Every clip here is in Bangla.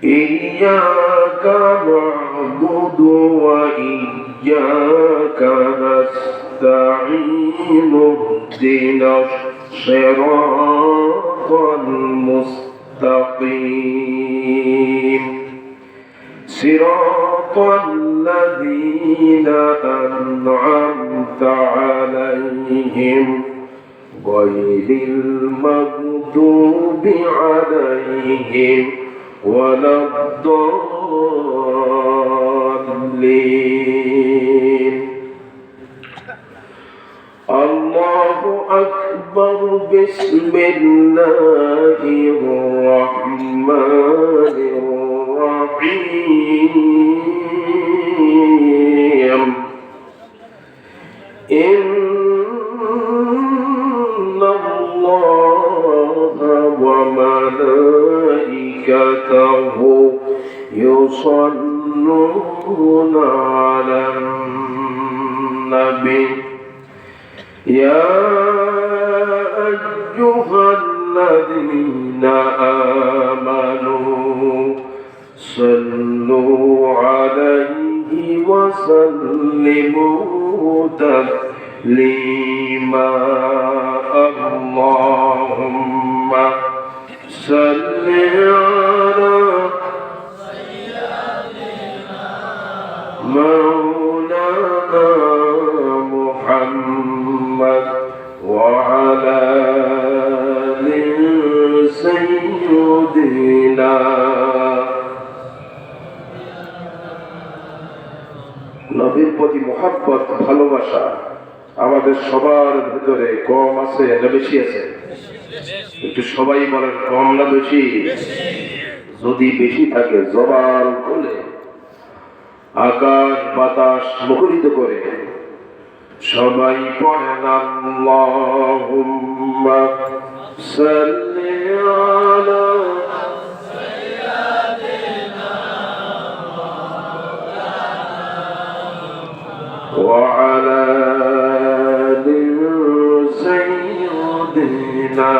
إياك نعبد وإياك نستعين اهدنا الصراط المستقيم صراط الذين أنعمت عليهم غير المغضوب عليهم ولا الضالين. الله أكبر. بسم الله الرحمن الرحيم. إن الله وملائكته يصلون على النبي يا أيها الذين آمنوا صلوا عليه وسلموا تسليما. اللهم صل على مولانا محمد وعلى آل سيدنا. নবীর প্রতি মুহাব্বত ভালোবাসা আমাদের সবার ভিতরে কম আছে না বেশি আছে? একটু সবাই বলেন, কম না বেশি? যদি বেশি থাকে জবান খুলে আকাশ বাতাস মুখরিত করে সবাই পড়েন আল্লাহুম্মা সাল্লি আলা ওয়া আলা আলি সাইয়্যিদিনা।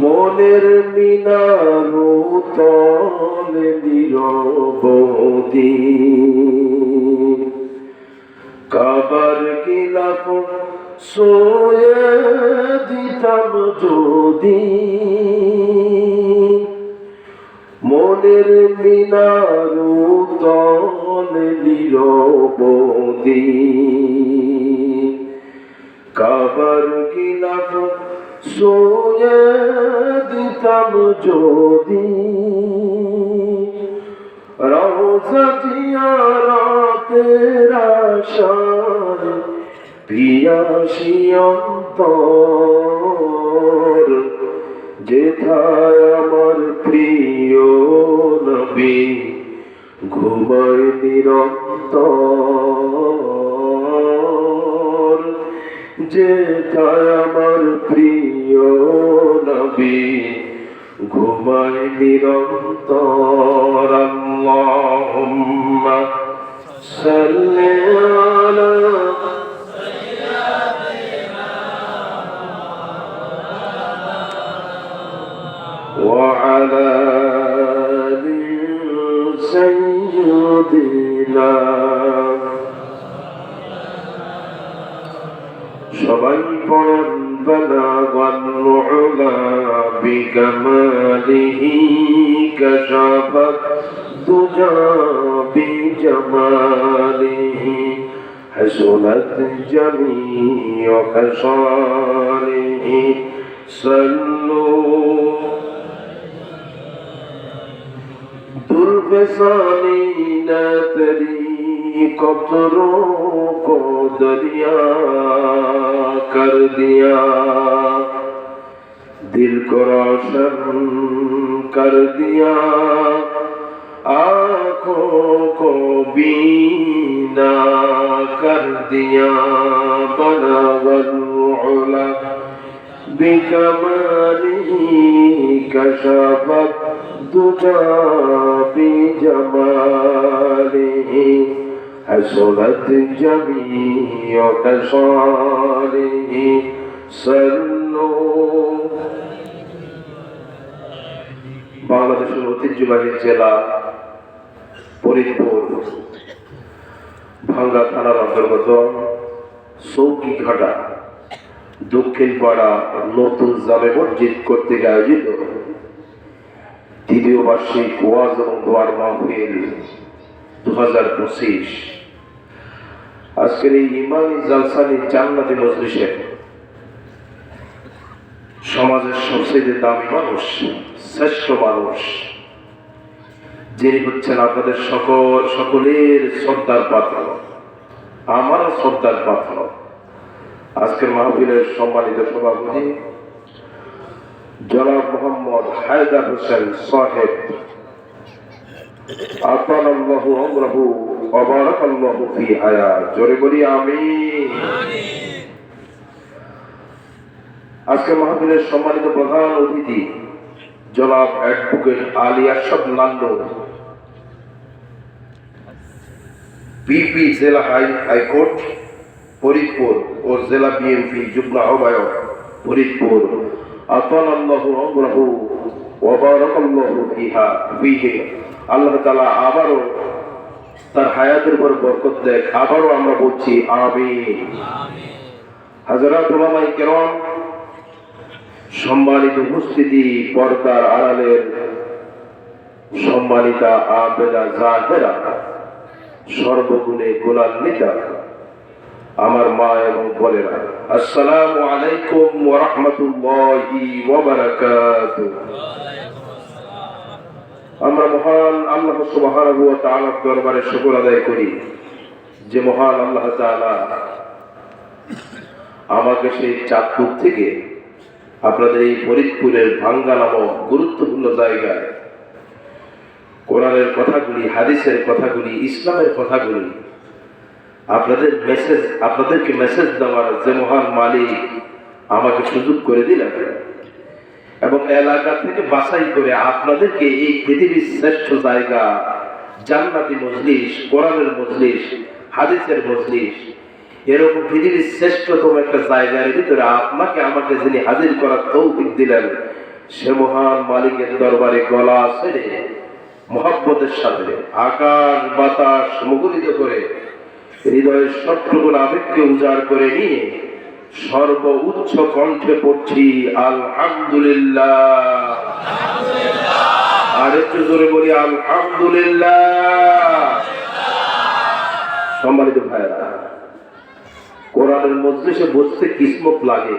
মনের মিনারু তলে নিরবধি কাবার গিলাফ সোয়ে দিতাম যদি। মনের মিনারু তলে নিরবধি কাবার গিলাফ সোয়ে দিতাম যদি। রওজা জিয়ারতের আশায় পিয়াসী অন্তর যেথায় আমার প্রিয় নবী ঘুমায় নিরন্তর। যেথায় আমার প্রিয় নবী ঘুমায় নিরন্তর। আল্লাহুম্মা সাল্লি আলা ওয়া আলা আলি সাইয়্যিদিনা। সবাই পড়েন বালাগাল উলা বিকামালিহি কাশাফাত দুজা বিজামালিহি হাসনাত জামিউ খাসালিহি সাল্লু दुर्फसानी न तेरी कब्रों को दरिया कर दिया। दिल को रोशन कर दिया, आँखों को बीना कर दिया। बलागल उला बिकमालिही कशफत दुजा बिजमालिही हसनत जमीउ खसालिही सल्लू ঐতিহ্যবাহী জেলা ফরিদপুর ভাঙ্গা থানার অন্তর্গত চৌকিঘাটা দক্ষিণ পাড়া নতুন জামে মসজিদ কর্তৃক আয়োজিত তৃতীয় বার্ষিক ওয়াজ এবং দোয়ার মাহফিল 2025। আজকের এই ইমানি জালসানি জান্নাতি মজলিসে সমাজের সবচেয়ে দামি মানুষ, শ্রেষ্ঠ মানুষ, যিনি হচ্ছেন আপনাদের সকলের শ্রদ্ধার পাত্র, আমারও শ্রদ্ধার পাত্র, আজকের মাহফিলের সম্মানিত সভাপতি জনাব মোহাম্মদ হায়দার হোসেন সাহেব, আতালাল্লাহু আমরাহু ওয়া বারাকাল্লাহু ফি হায়াত। জোরে বলি আমিন। আজকে মাহফিলের সম্মানিত প্রধান অতিথি জনাব অ্যাডভোকেট আলী আশরাফ নান্নু, পিপি জেলা হাইকোর্ট ফরিদপুর ও জেলা বিএনপি যুগ্ম আহ্বায়ক ফরিদপুর, আতালাল্লাহু আমরাহু ওয়া বারাকাল্লাহু ফিহি। আল্লাহ তাআলা আবারও তার হায়াতের উপর বরকত দেয়। আবারও আমরা বলছি আমিন। হযরত উলামায়ে কেরাম, সম্মানিত উপস্থিতি, পর্দার আড়ালের সম্মানিতা আবেদা জাহেরা, সর্বগুণে গুণান্বিতা আমার মা এবং বোনেরা, আসসালামু আলাইকুম ওয়া রাহমাতুল্লাহি ওয়া বারাকাতুহু। আমরা মহান আল্লাহ সুবহানাহু ওয়া তাআলার দরবারে শুকর আদায় করি যে মহান আল্লাহ তাআলা আমাকে সেই চাঁদপুর থেকে আপনাদের এই ফরিদপুরের ভাঙ্গা নামক গুরুত্বপূর্ণ জায়গায় কোরআনের কথাগুলি, হাদিসের কথাগুলি, ইসলামের কথাগুলি আপনাদেরকে মেসেজ দেওয়ার যে মহান মালিক আমাকে সুযোগ করে দিলেন এবং এলাকা থেকে বাছাই করে আপনাদেরকে এই পৃথিবীর শ্রেষ্ঠ জায়গা জান্নাতি মজলিস, কোরআনের মজলিস, হাদিসের মজলিস, এরকম পৃথিবীর শ্রেষ্ঠতম একটা জায়গার ভিতরে আপনাকে আমাকে যিনি হাজির করার তৌফিক দিলেন, সে মহান মালিকের দরবারে গলা ছেড়ে মহব্বতের সাথে আকাশ বাতাস মুখরিত করে হৃদয়ের সবটুকুন আবেগকে উজাড় করে নিয়ে সর্ব উচ্চ কণ্ঠে পড়ছি আলহামদুলিল্লাহ। আর একটু জোরে বলি আলহামদুলিল্লাহ। সম্মানিত ভাইরা, কোরআনের মজলিসে বসতে কিসমত লাগে,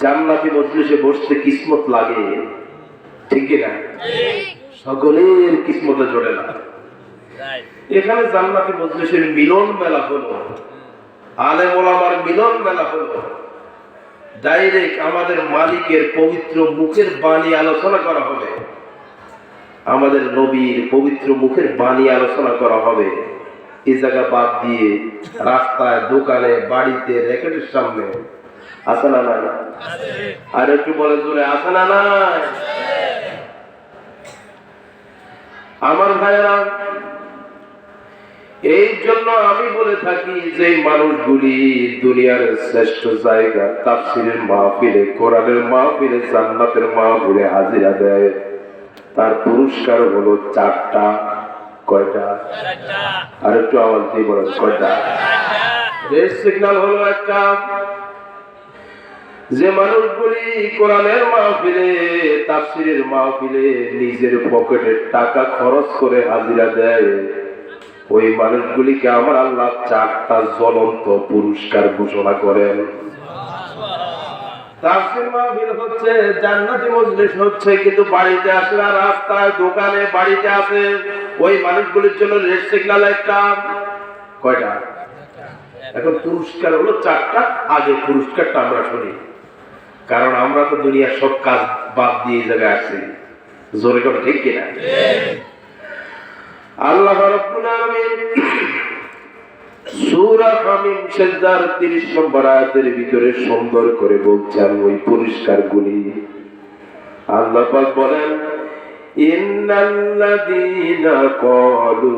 জান্নাতি মজলিসে বসতে কিসমত লাগে, ঠিক না? সকলের কিসমতে জোড়ে না। এখানে জান্নাতি মজলিসের মিলন মেলা হলো, আলেম ওলামার মিলন মেলা হলো, ডাইরেক্ট আমাদের মালিকের পবিত্র মুখের বাণী আলোচনা করা হবে, আমাদের নবীর পবিত্র মুখের বাণী আলোচনা করা হবে। এই জায়গা বাদ দিয়ে রাস্তায়, দোকানে, বাড়িতে, রেকেটের সামনে আছে না নাই? আর একটু বলে জোরে, আছে না নাই? আমার ভাইরা, এই জন্য আমি বলে থাকি যে মানুষগুলি দুনিয়ার শ্রেষ্ঠ জায়গা তাফসীরের মাহফিলে, কোরআনের মাহফিলে, জান্নাতের মাহফিলে হাজিরা দেয়, তার পুরস্কার হলো 4টা। কয়টা? আর একটু আওয়াজ দিয়ে বলেন, কয়টা? রেড সিগন্যাল হলো একটা। যে মানুষগুলি কোরআনের মাহফিলে, তাফসীরের মাহফিলে নিজের পকেটের টাকা খরচ করে হাজিরা দেয়, ওই মানুষগুলিকে আমার আল্লাহ 4টা জ্বলন্ত পুরস্কার ঘোষণা করেন। তাফসীর মাহফিল হচ্ছে, জান্নাতি মজলিস হচ্ছে, কিন্তু বাড়িতে আসে না, রাস্তায়, দোকানে, বাড়িতে আসে, ওই মানুষগুলির জন্য রেড সিগন্যাল একটা। কয়টা? এখন পুরস্কার হলো 4টা। আগে পুরস্কারটা আমরা শুনি, কারণ আমরা তো দুনিয়ার সব কাজ বাদ দিয়ে এই জায়গায় আসছি। জোরে করে ঠিক কিনা? আল্লাহ রাব্বুল আলামিন সূরা হামিম সেজদার 30 নম্বর আয়াতের ভিতরে সুন্দর করে বলছেন ওই পুরস্কারগুলি। আল্লাহ পাক বলেন, ইন্নাল্লাযীনা ক্বালু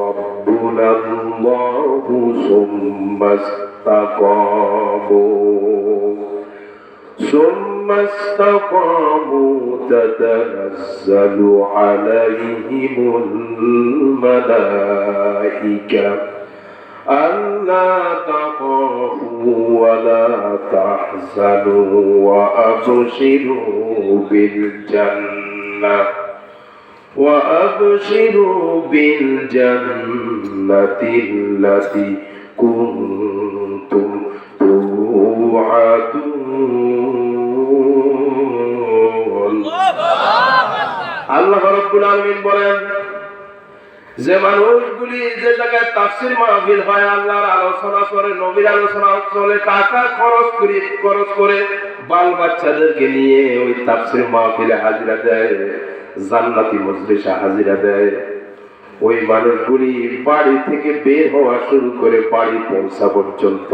রাব্বুনাল্লাহু সুম্মা ইসতাকামু استقاموا تتنزل عليهم الملائكة ألا تخافوا ولا تحزنوا وأبشروا بالجنة التي كنتم توعدون আল্লাহ রাব্বুল আলামিন বলেন যে মানুষগুলি যে জায়গায় তাফসীর মাহফিল হয়, আল্লাহর আলোচনা করে, নবীর আলোচনা চলে, টাকা খরচ করে বাল বাচ্চাদেরকে নিয়ে ওই তাফসীর মাহফিলে হাজিরা দেয়, জান্নাতি মজলিসে হাজিরা দেয়, ওই মানুষগুলি বাড়ি থেকে বের হওয়া শুরু করে বাড়ি পৌঁছা পর্যন্ত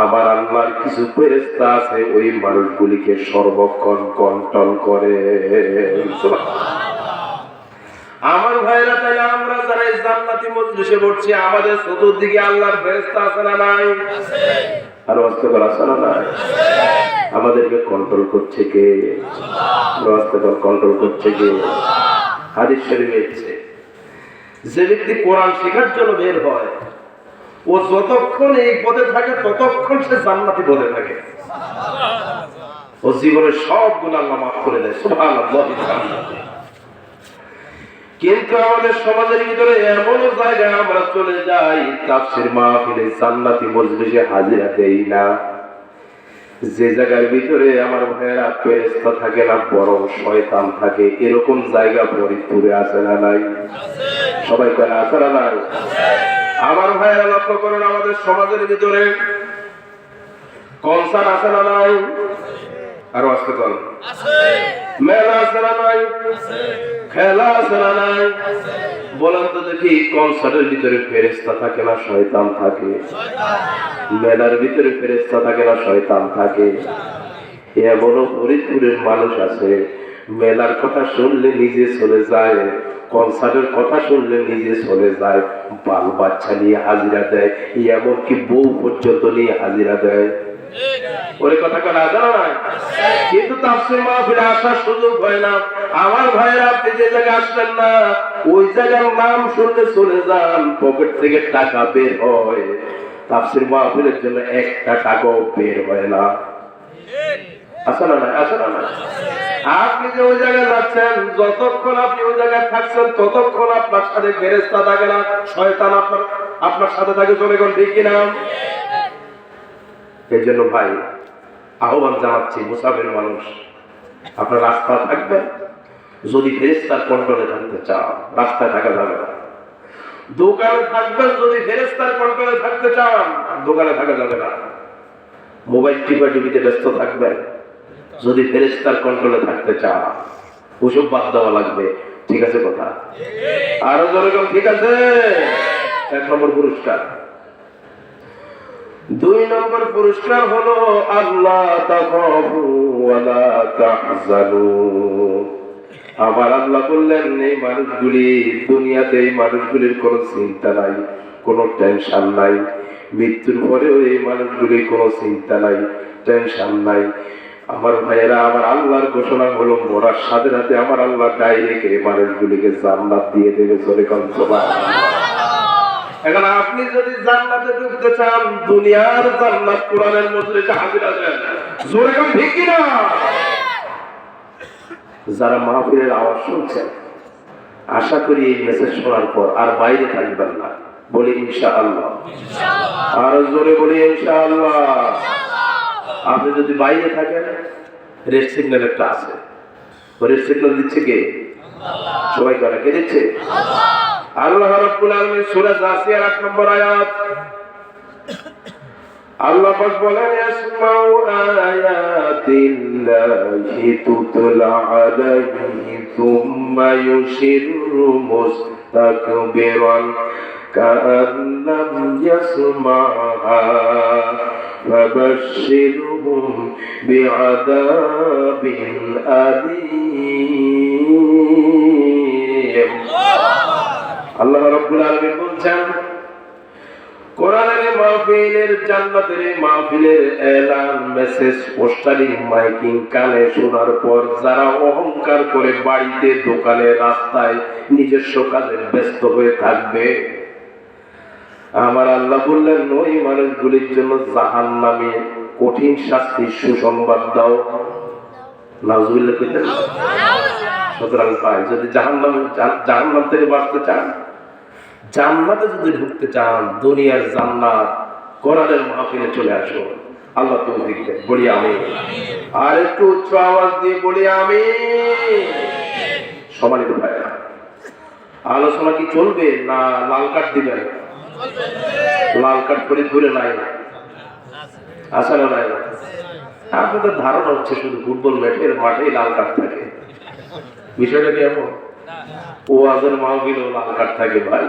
আমার আল্লাহর কিছু ফেরেশতা আছে ওই মানুষগুলিকে সর্বক্ষণ কন্ট্রোল করে। আমার ভাইরা, তাইলে আমরা যারা জান্নাতি মজলিসে বসছি, আমাদের চতুর্দিকে আল্লাহর ফেরেশতা আছে না নাই? আর অস্তকর আছে না নাই? আমাদেরকে কন্ট্রোল করছে কে? অস্তকর কন্ট্রোল করছে কে? হাদিস শরীফে এসেছে, যে ব্যক্তি কোরআন শেখার জন্য বের হয়, ও যতক্ষণ এই পথে থাকে ততক্ষণ সে জান্নাতি পথে থাকে, ও জীবনের সব গুনাহ আল্লাহ মাফ করে দেয়। সুবহানাল্লাহ। কিন্তু আমাদের সমাজের ভিতরে এমন জায়গায় আমরা চলে যাই, তাফসীর মাহফিলে জান্নাতি মজলিসে হাজিরা দেই না, যে জায়গার ভিতরে আমার ভাইয়েরা ফেরেশতা থাকে না, বরং শয়তান থাকে, এরকম জায়গা ফরিদপুরে আছে না নাই? সবাই কয় আছে না নাই? আমার ভাইয়েরা লক্ষ্য করেন, আমাদের সমাজের ভিতরে কনসার্ট আছে না নাই? আর আসতে কর মেলা আছে না নাই? খেলা আছে না নাই? বলেন তো দেখি, কনসার্টের ভিতরে ফেরেশতা থাকে না শয়তান থাকে? মেলার ভিতরে ফেরেশতা থাকে না শয়তান থাকে? এমনও ফরিদপুরের মানুষ আছে, মেলার কথা শুনলে নিজে চলে যায়, কনসার্টের কথা শুনলে নিজে চলে যায়, বাল বাচ্চা নিয়ে হাজিরা দেয়, এমনকি বউ পর্যন্ত নিয়ে হাজিরা দেয়। ওরে কথা কেনা জানা নাই? কিন্তু তাফসীর মাহফিলে আসার সুযোগ হয় না। আমার ভাইরা, আপনি যে জায়গায় আসলেন না, ওই জায়গার নাম শুনলে চলে যান, পকেট থেকে টাকা বের হয়, তাফসীর মাহফিলের জন্য একটা টাকাও বের হয় না। আসে না নাই? আসে না নাই? আপনি যে ওই জায়গায় যাচ্ছেন, যতক্ষণ আপনি ওই জায়গায় থাকছেন ততক্ষণ আপনার সাথে ফেরেশতা থাকে না, শয়তান আপনার সাথে থাকে। চলে গেল, ঠিক কিনা? এই জন্য ভাই আহ্বান জানাচ্ছি, মুসাফির মানুষ, আপনার রাস্তা থাকবেন, যদি ফেরেশতার কন্ট্রোলে থাকতে চান রাস্তায় থাকা যাবে না। দোকানে থাকবেন, যদি ফেরেশতার কন্ট্রোলে থাকতে চান দোকানে থাকা যাবে না। মোবাইল টিপাটিপিতে ব্যস্ত থাকবেন, যদি ফেরেশতার কন্ট্রোলে থাকতে চান ওসব বাদ দেওয়া লাগবে। ঠিক আছে কথা? আরো জোরে বল, ঠিক আছে? 1 নম্বর পুরস্কার। 2 নম্বর পুরস্কার হলো আল্লাহ তাখাফু ওয়ালা তাহজানু। আমার আল্লাহ বললেন, এই মানুষগুলি দুনিয়াতে, এই মানুষগুলির কোনো চিন্তা নাই, কোনো টেনশন নাই, মৃত্যুর পরেও এই মানুষগুলির কোনো চিন্তা নাই, টেনশন নাই। আমার ভাইয়েরা, আমার আল্লাহর ঘোষণা হলো, মরার সাথে সাথে আমার আল্লাহ ডাইরেক্ট এই মানুষগুলিকে জান্নাত দিয়ে দেবে। চলে কোন সুবহানাল্লাহ। এখন আপনি যদি জান্নাতে ঢুকতে চান, দুনিয়ার জান্নাত কোরআনের মজলিসে হাজিরা দেন। জোরে কোন ঠিক কি না? যারা মাহফিলের আওয়াজ শুনছেন, আশা করি এই মেসেজ শোনার পর আর বাইরে থাকবেন না। বলি ইনশাআল্লাহ। আর জোরে বলি ইনশাআল্লাহ। আপনি যদি বাইরে থাকেন, রেড সিগন্যাল একটা আছে, রেড সিগন্যাল দিচ্ছে কে? সবাই করে কে দিচ্ছে? আল্লাহ রাব্বুল আলামিন সূরা জাসিয়ার 8 নম্বর আয়াত, আল্লাহ পাক বলেন, ইয়াসমাউ আয়াতিল্লাহি তুতলা আলাইহি সুম্মা ইউশিরু মুস্তাকবিরান কাআন্নাম ইয়াসমাহা ফাবাশশিরহুম বিআযাবিন আলীম। আল্লাহ রাব্বুল আলামিন বলছেন, কোরআনের মাহফিলের জান্নাতের মাহফিলের এলান, মেসেজ, পোস্টারিং, মাইকিং কানে শোনার পর যারা অহংকার করে বাড়িতে, দোকানে, রাস্তায় নিজস্ব কাজে ব্যস্ত হয়ে থাকবে, আমার আল্লাহ বললেন ওই মানুষগুলির জন্য জাহান্নামে কঠিন শাস্তি সুসংবাদ দাও। নাউজুবিল্লাহ কইতেন। সুতরাং ভাই, যদি জাহান্নাম থেকে বাঁচতে চান, জান্নাতে যদি ঢুকতে চান, দুনিয়ার জান্নাত কোরআনের মাহফিলে চলে আসো। আল্লাহ তৌফিক দেন। বলি আমিন। আর একটু উচ্চ আওয়াজ দিয়ে বলি আমিন। সম্মানিত ভাইরা, আলোচনা কি চলবে না লাল কার্ড দিবেন? লাল কার্ড করে ধরে নাই আসলে নাই। আপনাদের ধারণা হচ্ছে শুধু ফুটবল ম্যাচের মাঠেই লাল কার্ড থাকে। বিষয়টা কি এমন? ওয়াজের মাহফিলেও লাল কার্ড থাকে ভাই।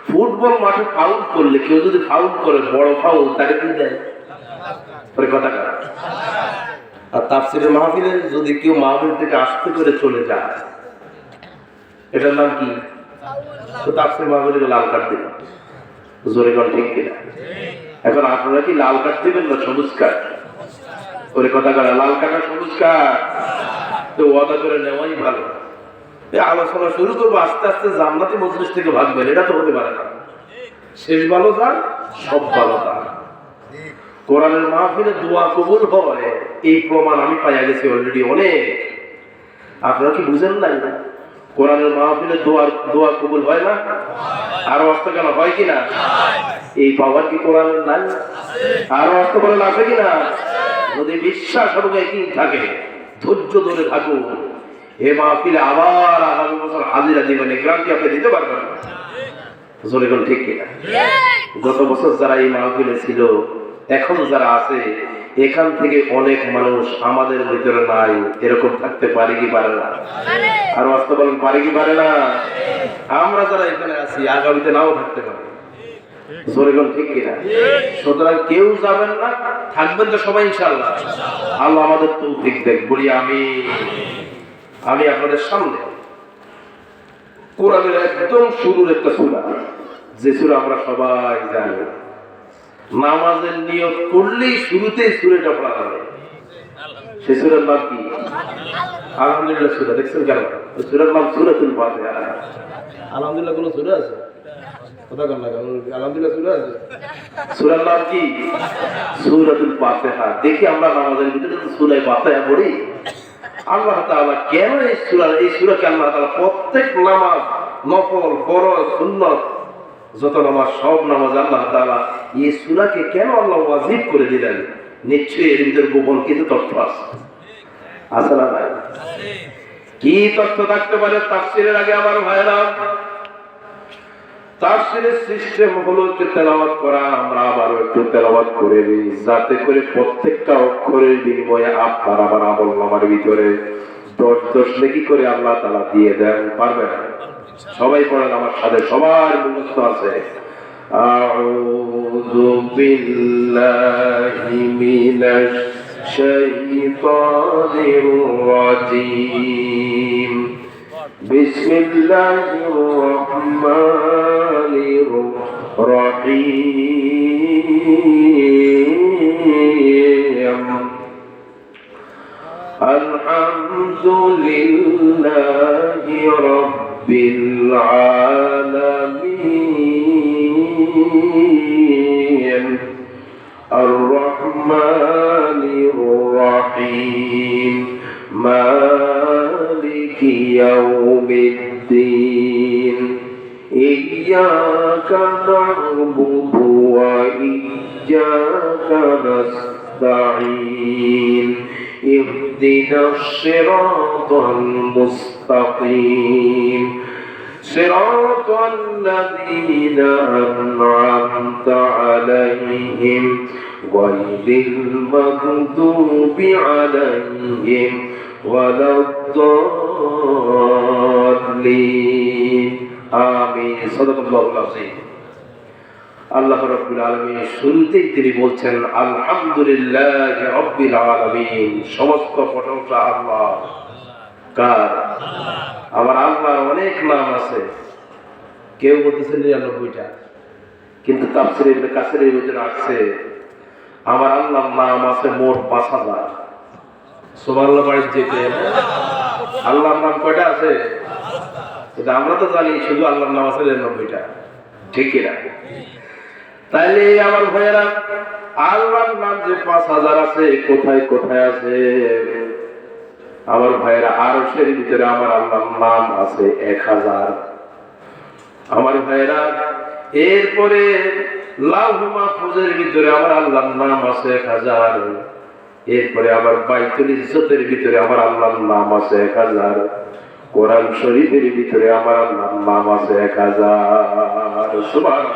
ফুটবল মাঠে ফাউল করলে, কেউ যদি ফাউল করে, বড় ফাউল, তাকে কি দেয়? কথা কার? আর তাফসীরের মাহফিলে যদি কেউ মাহফিল থেকে আসতে করে চলে যায়, এটার নাম কি? তো তাফসীর মাহফিলে লাল কার্ড দিল। জোরে কোন ঠিক কিনা? এখন আপনারা কি লাল কার্ড দিবেন না সবুজ কার্ড? ওরে কথা কার? লাল কার্ড আর সবুজ কার্ড তো ওয়াদা করে নেওয়াই ভালো। আলোচনা শুরু করবো, আস্তে আস্তে জান্নাতি মজলিস থেকে ভাগবেন, এটা তো হতে পারে না। শেষ ভালো যান, সব ভালো যান। কোরআনের মাহফিলে দোয়া কবুল হয়, এই প্রমাণ আমি পাইয়া গেছি অলরেডি অনেক। আপনারা কি বুঝেন নাই না? কোরআনের মাহফিলে দোয়া কবুল হয় না? আরো অস্ত কেন হয় কিনা? এই পাওয়ার কি কোরআনের নাই? আরো অস্ত করেন আছে কিনা? যদি বিশ্বাস হবে কি থাকে, ধৈর্য ধরে থাকুন। এ মাহফিলে আবার আগামী বছর হাজিরা দিবেন, গ্রান্টি আপনি দিতে পারবেন না। জোরে কোন ঠিক কিনা? গত বছর যারা এই মাহফিলে ছিল, এখন যারা আছে, এখান থেকে অনেক মানুষ আমাদের ভিতরে নাই। এরকম থাকতে পারে কি পারে না? আর বাস্তব বলেন, পারে কি পারে না? আমরা যারা এখানে আছি আগামীতে নাও থাকতে পারে। জোরে কোন ঠিক কিনা? সুতরাং কেউ যাবেন না, থাকবেন তো সবাই ইনশাআল্লাহ। আল্লাহ আমাদের তৌফিক দেখ। বলি আমি আপনাদের সামনে কোরআনের একদম শুরুর একটা সূরা, যে সূরা আমরা সবাই জানি, নামাজের নিয়ত করলেই শুরুতেই সূরাটা পড়া হবে। সেই সূরার নাম কি? আলহামদুলিল্লাহ সূরা। দেখছেন কেন? সূরার নাম সূরাতুল ফাতিহা। আলহামদুলিল্লাহ কোন সূরা আছে? কথা বল না, আলহামদুলিল্লাহ সূরা আছে। সূরার নাম কি? সূরাতুল ফাতিহা। দেখি আমরা নামাজের ভিতরে সূরা ফাতিহা পড়ি। আল্লাহ তাআলা কেন এই সূরাকে আল্লাহ তাআলা প্রত্যেক নামাজ, নফল, ফরজ, সুন্নাত, যত নামাজ, সব নামাজ আল্লাহ তাআলা এই সূরাকে কেন আল্লাহ ওয়াজিব করে দিলেন? নিশ্চয়ই এর ভিতরে গোপন কিছু তথ্য আছে। আছে না ভাই? কি তথ্য থাকতে পারে? তাফসীরের আগে আমার ভাইরা, তাফসীরের সিস্টেম হলো তেলাওয়াত করা। আমরা আবারও একটু তেলাওয়াত করে দিই, যাতে করে প্রত্যেকটা অক্ষরের বিনিময়ে আপনার আমার আমলনামার ভিতরে 10 নেকি করে আল্লাহ তাআলা দিয়ে দেন। পারবেন? সবাই পড়েন আমার সাথে, সবার মুখস্থ আছে। আউযু বিল্লাহি মিনাশ শাইতানির রাজীম। বিসমিল্লাহির রহমানির রহিম। আলহামদুলিল্লাহি রাব্বিল আলামিন। আর-রহমানির রহিম। মালিকি ইয়াউমিদ্দিন। ইয়্যাকা না'বুদু ওয়া ইয়্যাকা নাস্তাঈন। ইহদিনাস সিরাতাল মুস্তাকিম। সিরাতাল লাযীনা আন'আমতা আলাইহিম গায়রিল মাগদুবি আলাইহিম ওয়ালাদ-দাল্লিন। আমিন। সাদাকাল্লাহুল আযীম। আল্লাহ রাব্বুল আলামিন শুরুতেই তিনি বলছেন আলহামদুলিল্লাহি রাব্বিল আলামিন। সমস্ত প্রশংসা আল্লাহ। কার? আমার আল্লাহর অনেক নাম আছে। কেউ বলতেছেন 99টা, কিন্তু তাফসীর ইবনে কাসিরের ভিতরে আসছে আমার আল্লাহর নাম আছে মোট 5000। সুবহানাল্লাহ পড়ে যে কে আল্লাহর নাম কয়টা আছে? এটা আমরা তো জানি শুধু আল্লাহর নাম আছে 99টা, ঠিক কি না? তাইলে আমার ভাইয়েরা আল্লাহর নাম যে 5000 আছে কোথায় কোথায় আছে? আমার ভাইয়েরা আরশের ভিতরে আমার আল্লাহর নাম আছে 1000। আমার ভাইয়েরা এরপরে লাউহ মাহফুজের ভিতরে আমার আল্লাহর নাম আছে 1000। এরপরে আবার বাইতুল ইজ্জতের ভিতরে আমার আল্লাহর নাম আছে 1000। কোরআন শরীফের ভিতরে আমার আল্লাহর নাম আছে 1000। সুবহানাল্লাহ।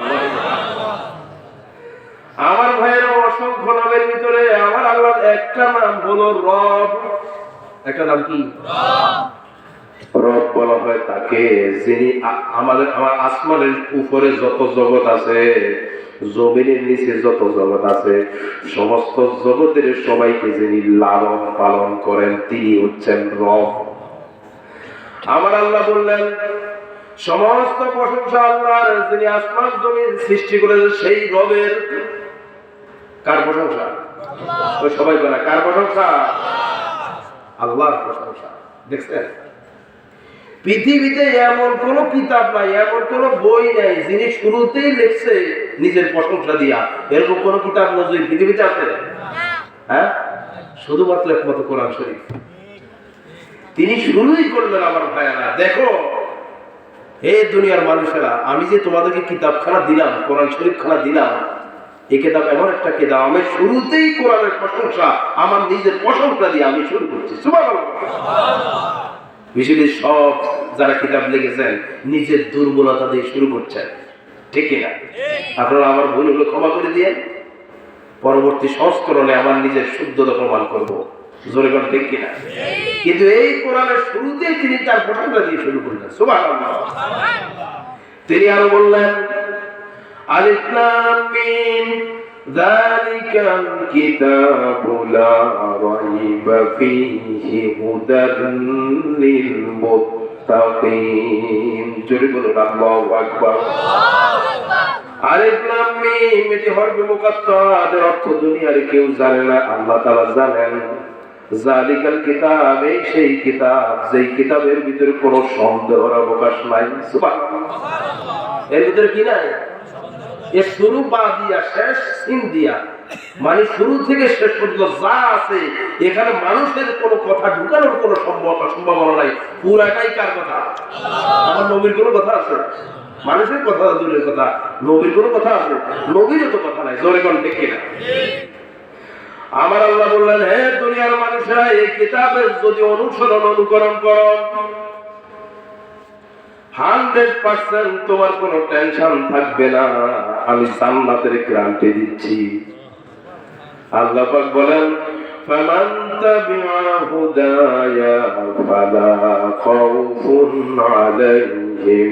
আমার ভাইয়েরা অসংখ্য নামের ভিতরে আমার আল্লাহর একটা নাম হলো রব। একটা নাম কি? রব বলা হয় তাকে যিনি আমার আসমানের উপরে যত জগৎ আছে, জমিনের নিচে যত জগৎ আছে, সমস্ত জগতের সবাইকে যিনি লালন পালন করেন তিনি হচ্ছেন রব। আমার আল্লাহ বললেন সমস্ত প্রশংসা আল্লাহর, যিনি আসমান জমিন সৃষ্টি করেছেন সেই রবের। কার প্রশংসা? ওই সবাই বলে কার প্রশংসা? আল্লাহর প্রশংসা। দেখছেন পৃথিবীতে এমন কোন কিতাব নাই, এমন কোন বই নাই যিনি শুরুতেই লিখছে নিজের প্রশংসা দিয়া। এরকম কোন কিতাব নজির পৃথিবীতে আছে? হ্যাঁ, শুধুমাত্র একমাত্র কোরআন শরীফ। তিনি শুরুই করলেন আমার ভাইয়েরা, দেখো এই দুনিয়ার মানুষেরা, আমি যে তোমাদেরকে কিতাবখানা দিলাম, কোরআন শরীফখানা দিলাম, এই কিতাব এমন একটা কিতাব আমি শুরুতেই কোরআনের প্রশংসা আমার নিজের প্রশংসা দিয়ে আমি শুরু করছি। সুবহানাল্লাহ। পৃথিবীর সব যারা কিতাব লিখেছেন নিজের দুর্বলতা দিয়ে শুরু করছেন, ঠিক কিনা? আপনারা আমার ভুল হলো ক্ষমা করে দিয়ে পরবর্তী সংস্করণে আমার নিজের শুদ্ধতা প্রমাণ করবো। জোরে বলেন ঠিক কিনা? কিন্তু এই কোরআনের শুরুতেই তিনি তার প্রশংসা দিয়ে শুরু করলেন। সুবহানাল্লাহ। তিনি আরো বললেন আলিফ লাম মিম যালিকাল কিতাবু লা রাইবা ফীহি হুদাল লিল মুত্তাকিন। জোরে বলুন আল্লাহু আকবার। আলিফ লাম মিম এটি হরফে মুকাত্তার, অর্থ দুনিয়ার কেউ জানে না, আল্লাহ তাআলা জানেন। যালিকাল কিতাব, এই সেই কিতাব যেই কিতাবের ভিতরে কোনো সন্দেহের অবকাশ নাই। সুবহানাল্লাহ। এর ভিতরে কি নাই? এর শুরু বা দিয়া শেষ সিন দিয়া, মানে শুরু থেকে শেষ পর্যন্ত যা আছে এখানে মানুষের কোনো কথা ঢুকানোর কোনো সম্ভাবনা নাই। পুরাটাই কার কথা? আমার নবীর কোনো কথা আছে? মানুষের কথা দূরের কথা, নবীর কোনো কথা আছে? নবীরও তো কথা নাই। জোরে কোন ঠিক কিনা? আমার আল্লাহ বললেন হে দুনিয়ার মানুষেরা, এই কিতাবের যদি অনুসরণ অনুকরণ করো 100% তোমার কোনো টেনশন থাকবে না, আমি জান্নাতের গ্যারান্টি দিচ্ছি। আল্লাহ পাক বলেন ফামান তাবিআ হুদায়া ফালা খাউফুন আলাইহিম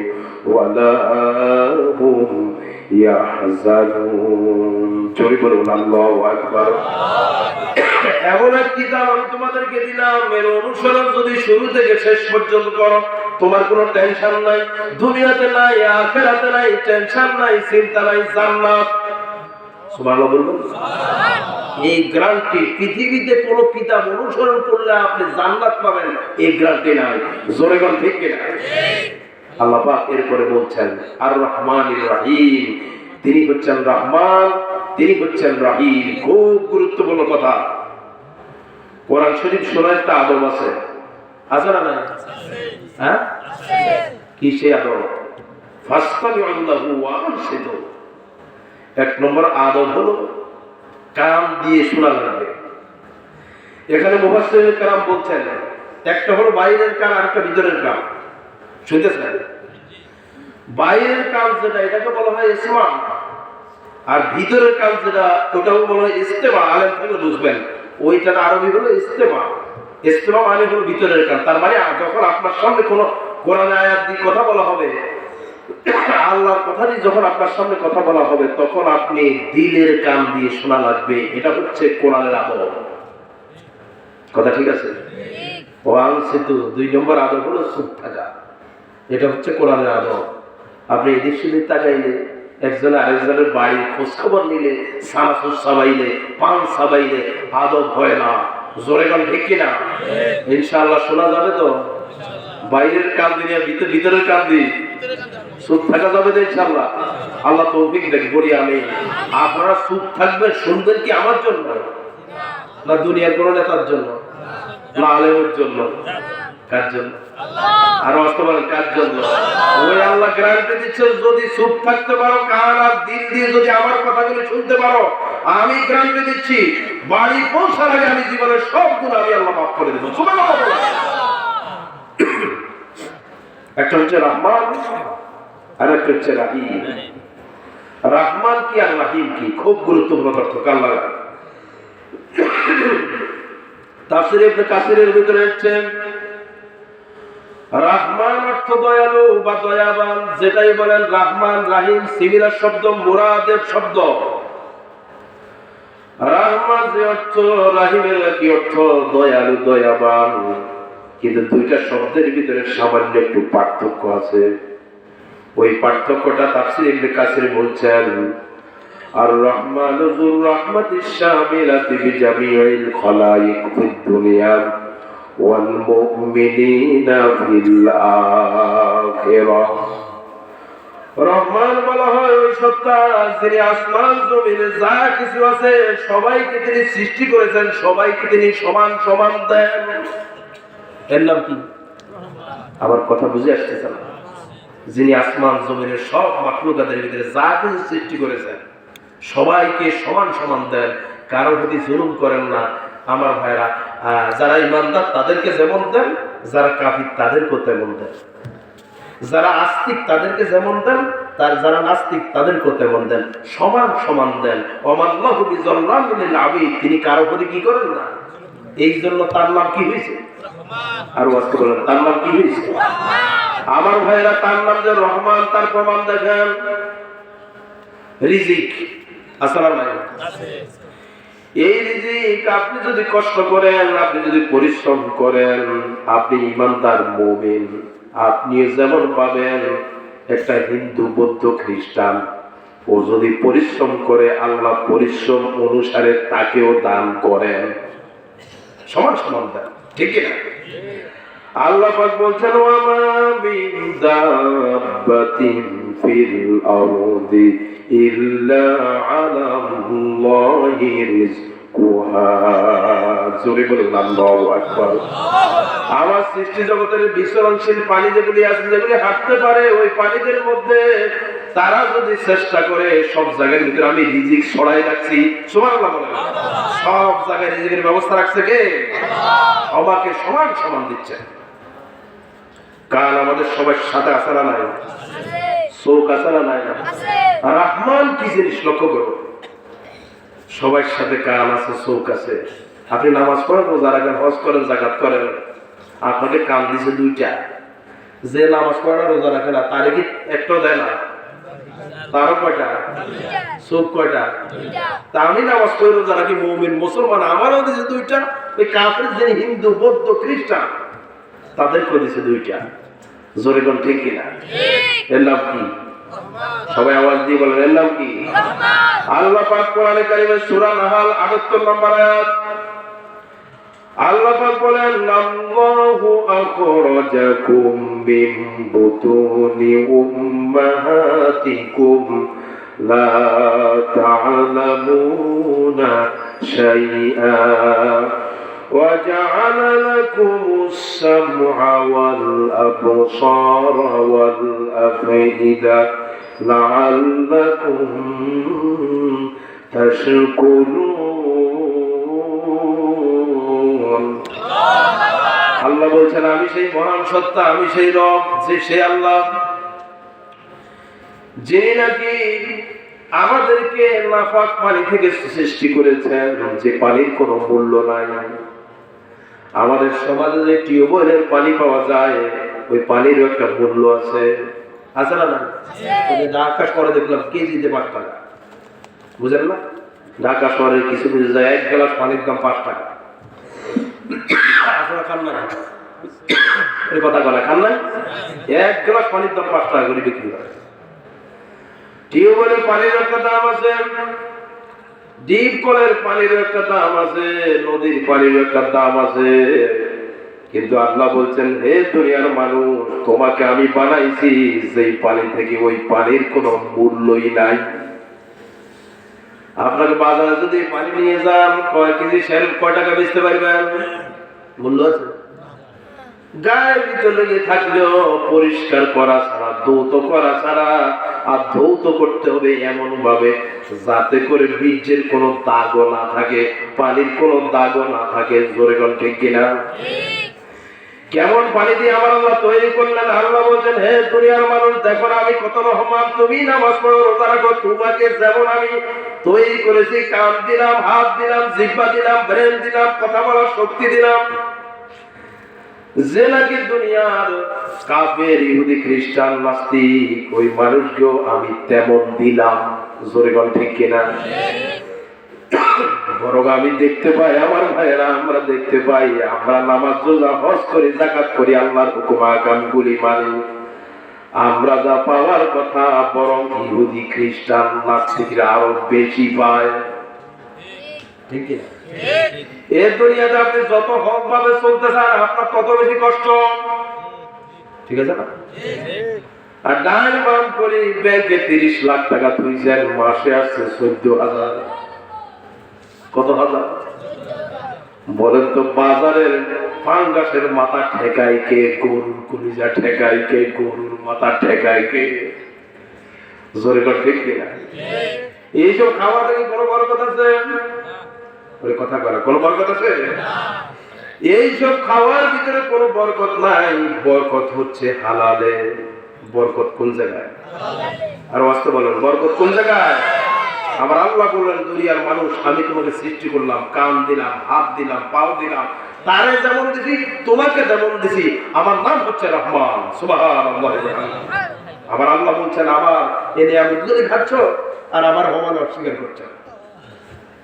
ওয়ালা হুম ইয়াহজানুন। জোরে বলুন আল্লাহু আকবার। এমন এক কিতাব আমি তোমাদেরকে দিলাম, এর অনুসরণ যদি শুরু থেকে শেষ পর্যন্ত করো তোমার কোনো টেনশন নাই, দুনিয়াতে নাই, আখিরাতে নাই, টেনশন নাই, চিন্তা নাই, জান্নাত। সুবহানাল্লাহ বলবেন। এই গ্যারান্টি পৃথিবীতে কোনো কিতাব অনুসরণ করলে আপনি জান্নাত পাবেন, এই গ্যারান্টি নাই। জোরে বলেন ঠিক কিনা? আল্লাহ পাক এরপরে বলছেন আর রহমানির রহিম, তিনি হচ্ছেন রহমান, তিনি হচ্ছেন রহিম। খুব গুরুত্বপূর্ণ কথা। কোরআন শরীফ শোনার একটা আদব আছে, আছে না নাই? হ্যাঁ, কি সেই আদব? ফাসতামিউল্লাহু ওয়া আনসিতু। এক নম্বর আদব হলো কান দিয়ে শোনা লাগবে। এখানে মুফাসসিরিন কেরাম বলছেন একটা হলো বাইরের কান আর একটা ভিতরের কান। শুনতেছেন? বাইরের কান যেটা এটাকে বলা হয় ইসমা, আর ভিতরের কান যেটা ওটাও বলা হয় ইস্তেমা। আলেম থেকে বুঝবেন ওইটার আরবি হলো ইস্তেমা। ইস্তেমা মানে হলো ভিতরের কান। তার মানে যখন আপনার সামনে কোনো কোরআন আয়াত দিয়ে কথা বলা হবে, আল্লাহর কথা দিয়ে যখন আপনার সামনে কথা বলা হবে, তখন আপনি দিলের কান দিয়ে শোনা লাগবে। এটা হচ্ছে কোরআনের আদব। কথা ঠিক আছে? ওয়ান সেতু 2 নম্বর আদব হলো চুপ থাকা। এটা হচ্ছে কোরআনের আদব। আপনি এদিক সেদিক তাকাইলে একজন আরেকজনের বাড়ির খোঁজ খবর নিলে, সানাসুর সাবাইলে, পান সাবাইলে আদব হয় না। জোরে গান ঠিক কিনা? ইনশাআল্লাহ শোনা যাবে তো? বাইরের কান দিয়ে ভিতরের কান দিয়ে চুপ থাকা যাবে তো ইনশাআল্লাহ? আল্লাহ তৌফিক দেখ বলি আমি। আপনারা চুপ থাকবেন, শুনবেন কি আমার জন্য না দুনিয়ার কোন নেতার জন্য না আলেমের জন্য? কার জন্য? আর বাস্তবায়ন কার জন্য? ওই আল্লাহ গ্যারান্টি দিচ্ছে, যদি চুপ থাকতে পারো, কান আর দিল দিয়ে যদি আমার কথাগুলো শুনতে পারো, আমি গ্যারান্টি দিচ্ছি বাড়ি পৌঁছার আগে আমি জীবনের সব গুণ আমি আল্লাহ মাফ করে দেবো। একটা হচ্ছে রহমান আর একটা হচ্ছে রাহিম। রহমান কি আর রাহিম কি খুব গুরুত্বপূর্ণ পার্থক্য। আল্লাহ তাফসীরে ইবনে কাসিরের ভিতরে হচ্ছে রহমান অর্থ দয়ালু বা দয়াবান, যেটাই বলেন রহমান রাহিম সিমিলার শব্দ, মুরাদের শব্দ। রহমান যে অর্থ, রাহিমের কি অর্থ? দয়ালু দয়াবান। কিন্তু দুইটা শব্দের ভিতরে সামান্য একটু পার্থক্য আছে। ওই পার্থক্যটা তাফসীর ইবনে কাসির বলছেন, আর রহমান যুর রাহমাতিশ শামিলাতি বিজামিইল খলাইক ফিদ দুনিয়া ওয়াল মুমিনিনা ফিল আখিরাহ। রহমান বলা হয় ওই সত্তা যিনি আসমান জমিনে যা কিছু আছে সবাইকে তিনি সৃষ্টি করেছেন, সবাইকে তিনি সমান সমান দেন। এর নাম কি? আমার কথা বুঝে আসতেছে না? যিনি আসমান জমিনের সব মাখলুকাতের ভিতরে যা কিছু সৃষ্টি করেছেন সবাইকে সমান সমান দেন, কারো প্রতি জুলুম করেন না। আমার ভাইরা, যারা ইমানদার তাদেরকে যেমন দেন, যারা কাফির তাদেরকেও তেমন দেন। যারা আস্তিক তাদেরকে যেমন দেন, তার যারা নাস্তিক তাদেরকেও তেমন দেন, সমান সমান দেন। ওয়াল্লাহু বিযাল্লামিল লিল আবিদ, তিনি কারো প্রতি কি করেন না। এই জন্য তার নাম কি হয়েছে? আর ওয়াজ বলেন, তার নাম কি হয়েছে? আমার ভাইরা, তার নাম যে রহমান, তার প্রমাণ দেখেন। রিজিক আসলে নাই আছে। এই রিজিক আপনি যদি কষ্ট করেন, আপনি যদি পরিশ্রম করেন, আপনি ইমানদার মুমিন, আপনি যেমন পাবেন। একটা হিন্দু, বৌদ্ধ, খ্রিস্টান ও যদি পরিশ্রম করে, আল্লাহ পরিশ্রম অনুসারে তাকেও দান করেন, সমান সমান দেন, ঠিক না? আল্লাহ পাক বলছেন, ওয়া মা মিন দাব্বাতিন ফিল আরদি ইল্লা আলাল্লাহি রিজকুহা। জোরে বলুন আল্লাহু আকবার। আমার সৃষ্টি জগতের বিচরণশীল প্রাণী যেগুলি আছে, যেগুলি হাঁটতে পারে, ওই প্রাণীদের মধ্যে তারা যদি চেষ্টা করে, সব জায়গার ভিতরে আমি রিজিক ছড়াই রাখছি। সুবহানাল্লাহ বলেন। সব জায়গায় রিজিকের ব্যবস্থা রাখছে কে? সবাইকে সমান সমান দিচ্ছে। কান আমাদের সবার সাথে আছে না নাই? চোখ আছে না নাই? রহমান কি জিনিস লক্ষ্য করো। সবার সাথে কান আছে, চোখ আছে। আপনি নামাজ পড়েন, রোজা রাখেন, হজ করেন, যাকাত করেন, আপনাকে কান দিছে দুইটা। যে নামাজ পড়ে না, রোজা রাখে না, তারে কি একটাও দেয় না? তারও কয়টা? চোখ কয়টা? তা আমি নামাজ পড়ে রোজা রাখি, মুমিন মুসলমান, আমারও দিছে দুইটা। ওই কাফের যিনি হিন্দু, বৌদ্ধ, খ্রিস্টান, তাদেরকেও দিছে দুইটা। জোরে কোন ঠিক কিনা? এর নাম কি? সবাই আওয়াজ দিয়ে বলেন, এর নাম কি? আল্লাহ পাক কোরআনে কারিমে সূরা নাহাল ৭৮ নম্বর আয়াত আল্লাহ পাক বলেন, আল্লাহু আখরাজাকুম মিন বুতুনি উম্মাহাতিকুম লা তা'লামুনা শাইআ ওয়া জা'আলা লাকুমুস সামআ ওয়াল আবসারা ওয়াল আফইদা লা'আল্লাকুম তাশকুরুন। আল্লাহ বলছেন, আমি সেই মহান সত্তা, আমি সেই রব, যে সে আল্লাহ যিনি নাকি আমাদেরকে নাপাক পানি থেকে সৃষ্টি করেছেন, যে পানির কোনো মূল্য নাই। আমাদের সমাজে যে টিউবওয়েলের পানি পাওয়া যায়, ওই পানিরও একটা মূল্য আছে। আছে না? ঢাকা শহরে দেখলাম কেজিতে ৫ টাকা। বুঝলেন না? ঢাকা শহরের কিছু কিছু যায় ১ গ্লাস পানির দাম ৫ টাকা। আপনারা খান না? এই কথা বলা খান না? ১ গ্লাস পানির দাম ৫ টাকা করে বিক্রি হয়। টিউবওয়েলের পানির একটা দাম আছে, ডিপ কলের পানির একটা দাম আছে, নদীর পানির একটা দাম আছে। কিন্তু আল্লাহ বলছেন, হে দুনিয়ার মানুষ, তোমাকে আমি বানাইছি যেই পানি থেকে ওই পানির কোনো মূল্যই নাই। আপনাকে বাজারে যদি পানি নিয়ে যান, কয় কেজি সেল কয় টাকা বেচতে পারবেন? মূল্য আছে? গায়ের ভিতরে লেগে থাকলেও পরিষ্কার করা ছাড়া, ধৌত করা ছাড়া, আর ধৌত করতে হবে এমন ভাবে যাতে করে বীর্যের কোনো দাগও না থাকে, পানির কোনো দাগও না থাকে। জোরে কোন ঠিক কিনা? কেমন পানি দিয়ে আমার আল্লাহ তৈরি করলেন? আল্লাহ বলছেন, হে দুনিয়ার মানুষ, দেখো না আমি কত রহমান, তুমি নামাজ পড়ো, রোজা রাখো, তোমাকে যেমন আমি তৈরি করেছি, কান দিলাম, হাত দিলাম, জিহ্বা দিলাম, ব্রেন দিলাম, কথা বলার শক্তি দিলাম, যে নাকি দুনিয়ার কাফের, ইহুদি, খ্রিস্টান, নাস্তিক, ওই মানুষকেও আমি তেমন দিলাম। জোরে কোন ঠিক কিনা? বরং আমি দেখতে পাই, আমার ভাইয়েরা, আমরা দেখতে পাই, আমরা নামাজ, রোজা, হজ করি, যাকাত করি, আল্লাহর হুকুম আহকামগুলি মানি, আমরা যা পাওয়ার কথা বরং ইহুদি, খ্রিস্টান, নাস্তিকরা আরো বেশি পায়। ঠিক কি? এই দুনিয়াতে আপনি যত হক ভাবে চলতে চান, আপনার তত বেশি কষ্ট। ঠিক আছে না? আর ডান বাম করে ব্যাংকে 30 লাখ টাকা তুইছেন, মাসে আসছে 14,000। কত হাজার বলেন তো? বাজারের পাঙ্গাসের মাথা ঠেকায় কে? গরুর কলিজা ঠেকায় কে? গরুর মাথা ঠেকায় কে? জোরে কর ঠিক কিনা? এইসব খাওয়া থেকে কোনো বরকত আছে? কথা করা কোনো বরকত আছে? এইসব খাওয়ার ভিতরে কোনো বরকত নাই। বরকত হচ্ছে হালালে। বরকত কোন জায়গায়? আর বাস্তব বলেন, বরকত কোন জায়গায়? আমার আল্লাহ বললেন, দুনিয়ার মানুষ, আমি তোমাকে সৃষ্টি করলাম, কান দিলাম, হাত দিলাম, পাও দিলাম, তারে যেমন দিছি তোমাকে তেমন দিছি। আমার নাম হচ্ছে রহমান। সুবহানাল্লাহ। আমার আল্লাহ বলছেন, আমার এ নিয়ামতগুলি খাচ্ছ আর আমার রহমান অস্বীকার করছ।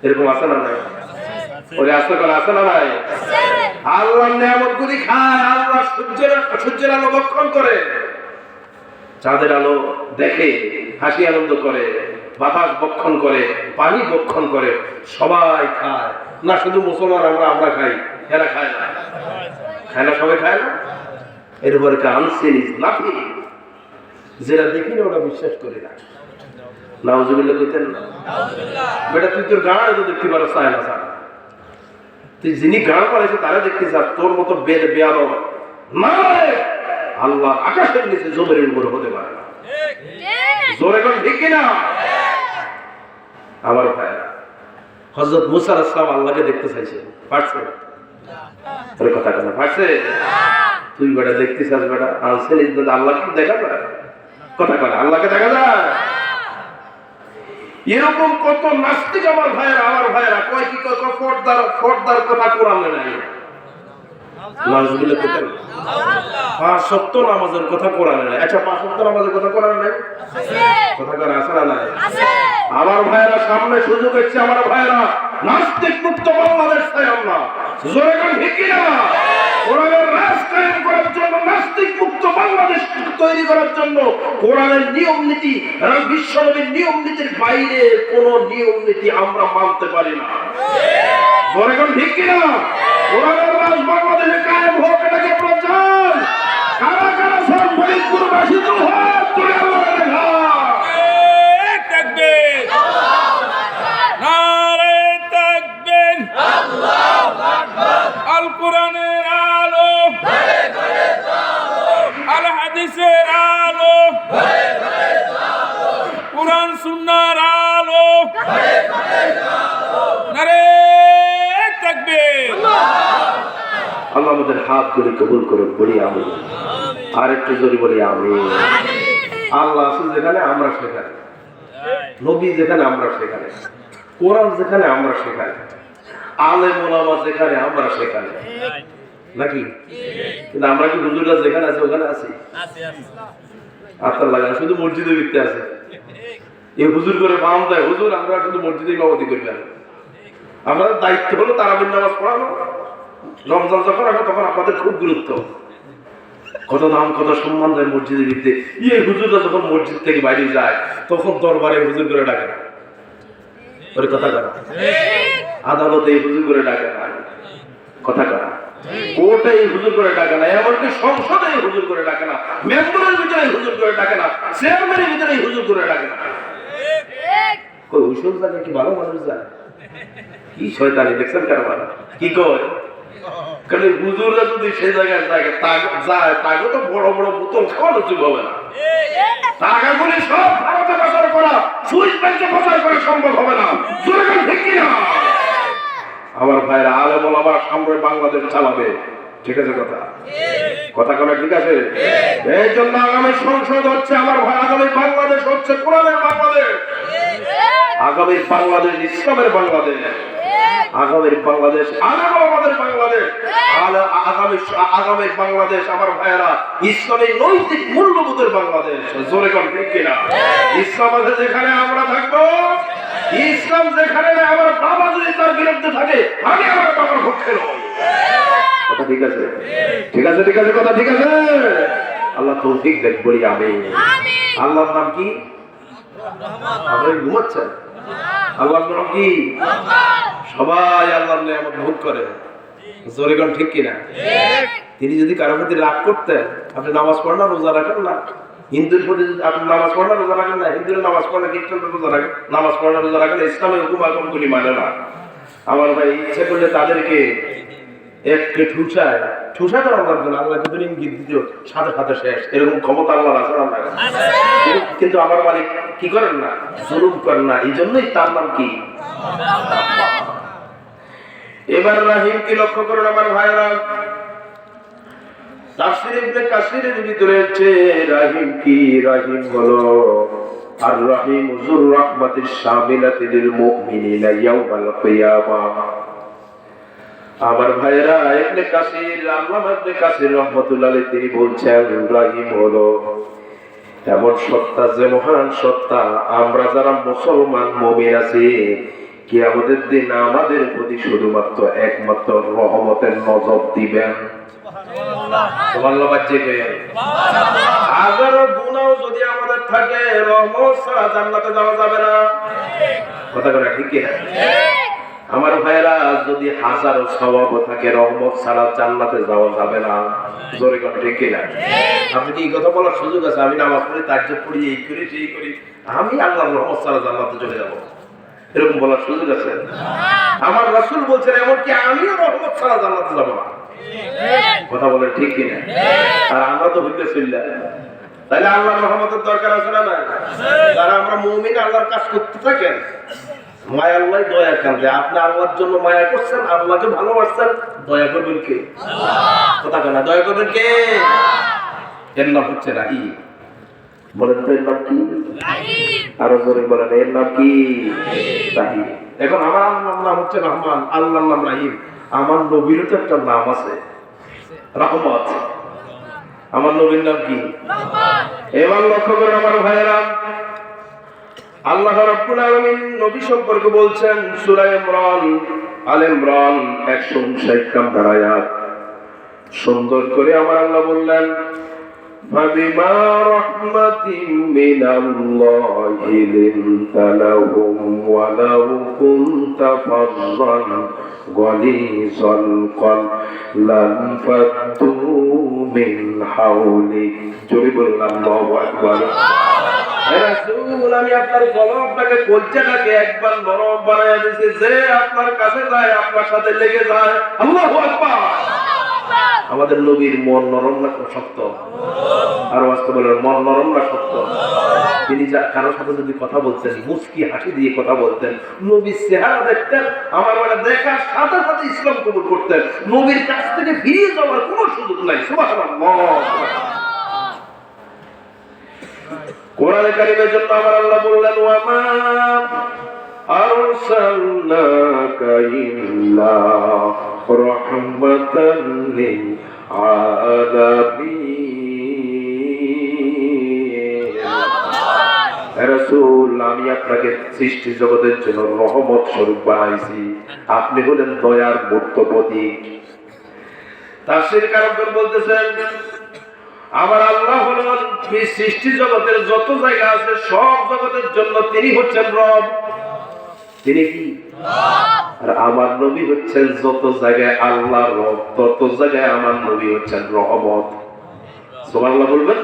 এরকম আছে না নাই? ওরে আসতে করে আছে না নাই? আল্লাহর নিয়ামতগুলি খায়, আল্লাহ সূর্যের আলো বক্ষণ করে, চাঁদের আলো দেখে, হাসি আনন্দ করে, বাতাস বক্ষণ করে, পানি বক্ষণ করে, সবাই খায় না? শুধু মুসলমান আমরা খাই, এরা খায় না? খায় না? সবাই খায় না? এর উপরে আনসিন ইজ নাথিং। যেটা দেখি না ওরা বিশ্বাস করি না। নাউজুবিল্লাহ কইতেন না? বেটা তুই তোর গান তো দেখতে পারো, চায় না চায়। তুই যিনি গান পাড়াইছে তারা দেখতে চাস, তোর মতো বেদ বেয়ালো না। আল্লাহ আকাশের নিচে জমির উপর হতে পারে না। জোরে কোন ঠিক কিনা? আমার ভাইরা, হযরত মুসা আলাইহিস সালাম আল্লাহকে দেখতে চাইছে, পারছে? তোর কথা কেন পারছে? তুই বেটা দেখতে চাস, বেটা আনসেন ইজ্জত আল্লাহকে দেখা যায়? কথা কেন? আল্লাহকে দেখা যায়? এরকম কত নাস্তিক আমার ভাইয়েরা কয় কি কয়, ফর্দার কথা কোরআনে নাই। নাউজুবিল্লাহ কইতেন। 5 ওয়াক্ত নামাজের কথা কোরআনে নাই। আচ্ছা 5 ওয়াক্ত নামাজের কথা কোরআনে নাই? কথা কেন আছে না নাই? আমার ভাইয়েরা, সামনে সুযোগ হচ্ছে। আমার ভাইয়েরা, নাস্তিক মুক্ত বাংলাদেশ চাই আমরা। জোরে কোন ঠিক কিনা? কোরআনের রাজ কায়েম করার জন্য, নাস্তিক মুক্ত বাংলাদেশ তৈরি করার জন্য কোরআনের নিয়ম নীতি, বিশ্বনবীর নিয়ম নীতির বাইরে কোন নিয়ম নীতি আমরা মানতে পারি না। জোরে কোন ঠিক কিনা? কোরআনের রাজ বাংলাদেশে কায়েম হোক, এটাকে প্রচার। কারা কারা সব ফরিদপুরবাসী তো হাত তুলে আল্লাহকে দেখা। তাকবীর, নারে তাকবীর, আল্লাহু আকবার। আল কোরআনের আলো ঘরে ঘরে জ্বালো, আল হাদিসের আলো ঘরে ঘরে জ্বালো, কোরআন সুন্নাহর আলো ঘরে ঘরে জ্বালো। নারে তাকবীর। আল্লাহ আমাদের হাতগুলি কবুল করুন, বলি আমিন। আর একটু জোরে বলি আমিন। আল্লাহ আসল যেখানে আমরা সেখানে, নবী যেখানে আমরা সেখানে, কোরআন যেখানে আমরা সেখানে, আলেম ওলামা যেখানে আমরা সেখানে, নাকি? কিন্তু আমরা কি হুজুররা যেখানে আছে ওখানে আছি? আপনার লাগে না, শুধু মসজিদে ভিত্তি আছে। এই হুজুর করে বাম দেয় হুজুর, আমরা শুধু মসজিদে ইমামতি করি না। আমাদের দায়িত্ব হলো তারাবির নামাজ পড়ানো। রমজান যখন আসে তখন আপনাদের খুব গুরুত্ব। কত দাম কত সম্মান দেয় মসজিদের ভিত্তি। হুজুররা যখন মসজিদ থেকে বাইরে যায় তখন দরবারে হুজুর করে ডাকে না, ওর কথা করা, আদালতে হুজুর করে ডাকে না, কথা করা, কোর্টে হুজুর করে ডাকে না, এমনকি সংসদে হুজুর করে ডাকে না, মেম্বারের ভিতরে হুজুর করে ডাকে না, চেয়ারম্যানের ভিতরে হুজুর করে ডাকে না। ওইসব জায়গায় কি ভালো মানুষ যায়? কি শয়তানি দেখছেন কারবার কি কয়? কারণ হুজুররা যদি সেই জায়গায় যায় তাকে তো বড় বড় বোতল খাওয়ানো উচিত হবে না। টাকাগুলি সব ভারতে পাচার করা, সুইস ব্যাংকে পাচার করা সম্ভব হবে না। ঠিক কিনা আমার ভাইরা? আলেম ওলামার সামনে বাংলাদেশ চালাবে, ঠিক আছে কথা? কথা করা ঠিক আছে? এই জন্য আগামী সংসদ হচ্ছে আমার ভাই, আগামী বাংলাদেশ হচ্ছে কোরআনের বাংলাদেশ, আগামী বাংলাদেশ ইসলামের বাংলাদেশ, আগামী বাংলাদেশ আমাদের বাংলাদেশ, আগামী বাংলাদেশ আমার ভাইয়েরা ইসলামের নৈতিক মূল্যবোধের বাংলাদেশ। জোরে কোন ঠিক কিনা? ইসলাম আছে যেখানে আমরা থাকবো, ইসলাম যেখানে আমার বাবা যদি তার বিরুদ্ধে থাকে আমি আমার বাবার পক্ষে নই। কথা ঠিক আছে? ঠিক আছে, ঠিক আছে, কথা ঠিক আছে। আল্লাহ তৌফিক দেখ বলি আমি। আল্লাহর নাম কি? আপনি ঘুমাচ্ছেন? আল্লাহর নাম কি? সবাই আল্লাহর নিয়ামত ভোগ করে। জোরে কোন ঠিক কিনা? তিনি যদি কারোর প্রতি রাগ করতেন, আপনি নামাজ পড়েন না, রোজা রাখেন না, হিন্দুর প্রতি আপনি নামাজ পড়েন না, রোজা রাখেন না, হিন্দুরা নামাজ পড়ে না, খ্রিস্টানরা রোজা রাখেন, নামাজ পড়ে না, রোজা রাখেন, ইসলামের হুকুম আকমগুলি মানে না। আমার ভাই ইচ্ছে করলে তাদেরকে এককে ঠুসাতে আল্লাহর জন্য আল্লাহ কিন্তু ইঙ্গিত দিত সাথে সাথে শেষ, এরকম ক্ষমতা আল্লাহর আছে না? কিন্তু আমার মালিক কি করেন না, জুলুম করেন না, এই জন্যই তার নাম কি? এবার রাহিম কি লক্ষ্য করুন আমার ভাইরা, তাফসীর ইবনে কাসিরের ভিতরে আছে রাহিম কি? রাহিম হলো আর রাহিম যুর রাহমাতিশ শামিলাতি লিল মুমিনিনা ইয়াউমাল কিয়ামাহ। আমার ভাইরা ইবনে কাসির, আল্লামা ইবনে কাসির রাহমাতুল্লাহ আলাইহি তিনি বলছেন রাহিম হলো এমন সত্তা, যে মহান সত্তা আমরা যারা মুসলমান মুমিন আছি কিয়ামতের দিন আমাদের প্রতি শুধুমাত্র একমাত্র রহমতের নজর দিবেন। হাজারো গুনাহ যদি আমাদের থাকে, রহমত ছাড়া জান্নাতে যাওয়া যাবে না। কথা বলা ঠিক কিনা? আমার ভাইরা যদি হাজারো সওয়াব থাকে, রহমত ছাড়া জান্নাতে যাওয়া যাবে না। জোরে কথা ঠিক কিনা? আপনি কি এই কথা বলার সুযোগ আছে? আমি নামাজ পড়ি, তাহাজ্জুদ পড়ি, এই করি সেই করি, আমি আল্লাহর রহমত ছাড়া জান্নাতে চলে যাব, এরকম বলার সুযোগ আছে? আমার রাসূল বলছেন এমনকি আমিও রহমত ছাড়া জান্নাতে যাব না। কথা বলেন ঠিক কিনা? আর আমরা তো হইতে চললা, তাহলে আল্লাহর রহমতের দরকার আছে না? না, যারা আমরা মুমিন আল্লাহর কাজ করতে থাকেন, মায়া আল্লাহ দয়া করবে। আপনি আল্লাহর জন্য মায়া করছেন, আল্লাহকে ভালোবাসছেন, দয়া করবেন কে? কথা কেনা দয়া করবেন কে? এর নাম হচ্ছে রাহিম। বলেন তো এর নাম কি? আরো জোরে বলেন, এর নাম কি? রাহিম। এখন আমার আল্লাহর নাম হচ্ছে রহমান, আল্লাহর নাম রাহিম। আমার নবীরও তো একটা নাম আছে, রহমত। আমার নবীর নাম কি? এবার লক্ষ্য করে আমার ভাইয়েরা, আল্লাহ রাব্বুল আলামিন নবী সম্পর্কে বলছেন সূরা ইমরান, আল ইমরান 159 নম্বর আয়াত। সুন্দর করে আমার আল্লাহ বললেন, ফাবিমা রাহমাতিন মিনাল্লাহি লিনতা লাহুম ওয়া লাউ কুনতা ফাযযান গালিযাল কলব লানফাদ্দু মিন হাওলিক। জোরে বলুন আল্লাহু আকবার। রাসূল, আমি আপনার কলবটাকে, কলজাটাকে একবার নরম বানায়া দিয়েছি, যে আপনার কাছে যায় আপনার সাথে লেগে যায়। আল্লাহু আকবার। আমাদের নবীর মন নরম না শক্ত? আর বাস্তব বলেন, মন নরম না শক্ত? তিনি যা কারোর সাথে যদি কথা বলতেন, মুস্কি হাসি দিয়ে কথা বলতেন, নবীর চেহারা দেখতেন, আমার বেলা দেখার সাথে সাথে ইসলাম কবুল করতেন, নবীর কাছ থেকে ফিরিয়ে যাওয়ার কোনো সুযোগ নাই। সুবহানাল্লাহ। কোরআনে কারীমের জন্য আমার আল্লাহ বললেন, ওয়া মা আরসালনাকা ইল্লা রাহমাতান লিল আলামিন। রাসূল, আমি আপনাকে সৃষ্টি জগতের জন্য রহমত স্বরূপ বানাইছি, আপনি হলেন দয়ার মূর্ত প্রতীক। তাফসীর কারকগণ বলতেছেন, আমার আল্লাহ হলেন সৃষ্টি জগতের যত জায়গা আছে সব জগতের জন্য তিনি হচ্ছেন রব। তিনি কি? আর আমার নবী হচ্ছেন যত জায়গায় আল্লাহ রব, তত জায়গায় আমার নবী হচ্ছেন রহমত। সুবহানাল্লাহ বলবেন।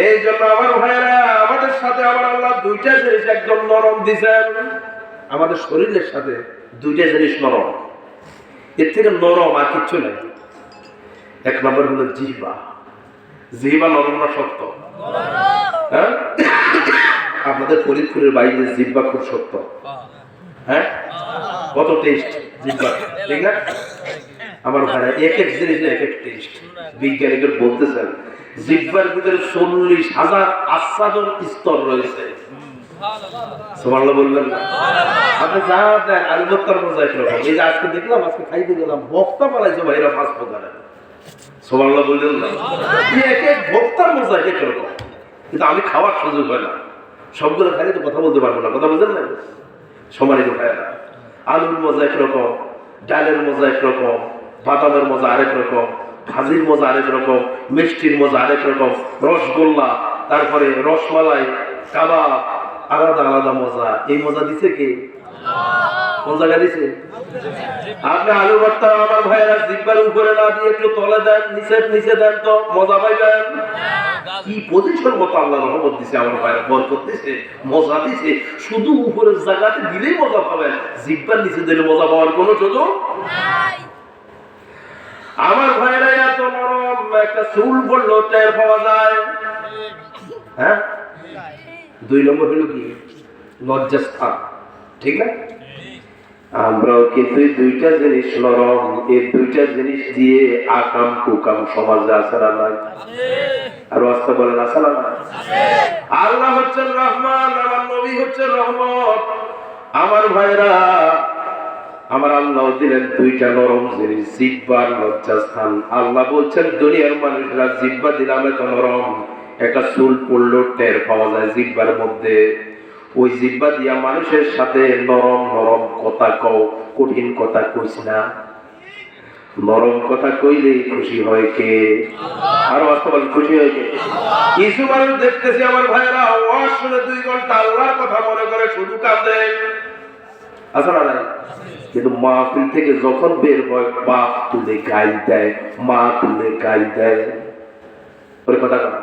এই জন্য আমার ভাইরা, আমাদের সাথে আমার আল্লাহ দুইটা জিনিস একদম নরম দিয়েছেন। আমাদের শরীরের সাথে দুইটা জিনিস নরম, এর থেকে নরম আর কিচ্ছু নেই। এক নম্বর হলো জিহ্বা। জিহ্বা নরম না শক্ত? হ্যাঁ, আপনাদের ফরিদপুরের বাইরে জিহ্বা খুব শক্ত। হ্যাঁ, কত টেস্ট জিহ্বা, ঠিক না? আমার ভাইরা এক এক জিনিস এক এক টেস্ট। বিজ্ঞানীদের বলতেছেন জিহ্বার ভিতরে 40,000 আস্বাদন স্তর রয়েছে। সুবহানাল্লাহ বলবেন না? আপনি যা দেন আলু ভর্তার মজা একরকম। এই যে আজকে দেখলাম, আজকে খাইতে গেলাম, ভক্তা পালাইছে ভাইরা 5 প্রকারের। সুবহানাল্লাহ বললেন না? এক এক ভক্তার মজা একরকম, কিন্তু আমি খাওয়ার সুযোগ হয় না। সবগুলো খাইলে তো কথা বলতে পারবো না, কথা বলছেন না? সমানিত ভাইরা, আলুর মজা একরকম, ডালের মজা একরকম, বাদামের মজা আরেক রকম, ভাজির মজা আরেক রকম, মিষ্টির মজা আরেক রকম, রসগোল্লা, তারপরে রসমালাই, কাবাব, আলাদা আলাদা মজা। এই মজা দিছে কে? কোন জায়গা দিছে? আপনি আলু ভর্তা আমার ভাইয়েরা জিহ্বার উপরে না দিয়ে একটু তলে দেন, নিচে নিচে দেন, তো মজা পাইবেন। কি পজিশন মতো আল্লাহ রহমত দিছে আমার ভাইয়েরা, বরকত দিছে, মজা দিছে। শুধু উপরের জায়গাতে দিলেই মজা পাবেন, জিহ্বার নিচে দিলে মজা পাওয়ার কোনো সুযোগ নাই। আমার ভাইয়েরা এত নরম, একটা চুল পড়লো টের পাওয়া যায়। হ্যাঁ, 2 নম্বর হলো কি? লজ্জাস্থান, ঠিক না? আমরাও কিন্তু দুইটা জিনিস নরম, এই দুইটা জিনিস দিয়ে আকাম কুকাম সমাজে আসারা নাই। আর আস্তে বলেন আসারা নাই। আল্লাহ হচ্ছেন রহমান, আমার নবী হচ্ছেন রহমত। আমার ভাইরা, আমার আল্লাহ দিলেন দুইটা নরম জিনিস, জিহ্বা আর লজ্জাস্থান। আল্লাহ বলছেন দুনিয়ার মানুষরা জিহ্বা দিলাম এত নরম, একটা চুল পড়লো টের পাওয়া যায় জিহ্বার মধ্যে। ওই জিহ্বা দিয়া মানুষের সাথে নরম নরম কথা কও, কঠিন কথা কইস না। নরম কথা কইলেই খুশি হয় কে? আর বাস্তবে খুশি হয় কে? কিছু মানুষ দেখতেছি আমার ভাইয়েরা, ওয়াজ শুনে 2 ঘন্টা আল্লাহর কথা মনে করে শুধু কাঁদে, আছে না? কিন্তু মাহফিল থেকে যখন বের হয়, বাপ তুলে গাইল দেয়, মা তুলে গাইল দেয়। ওই কথা কথা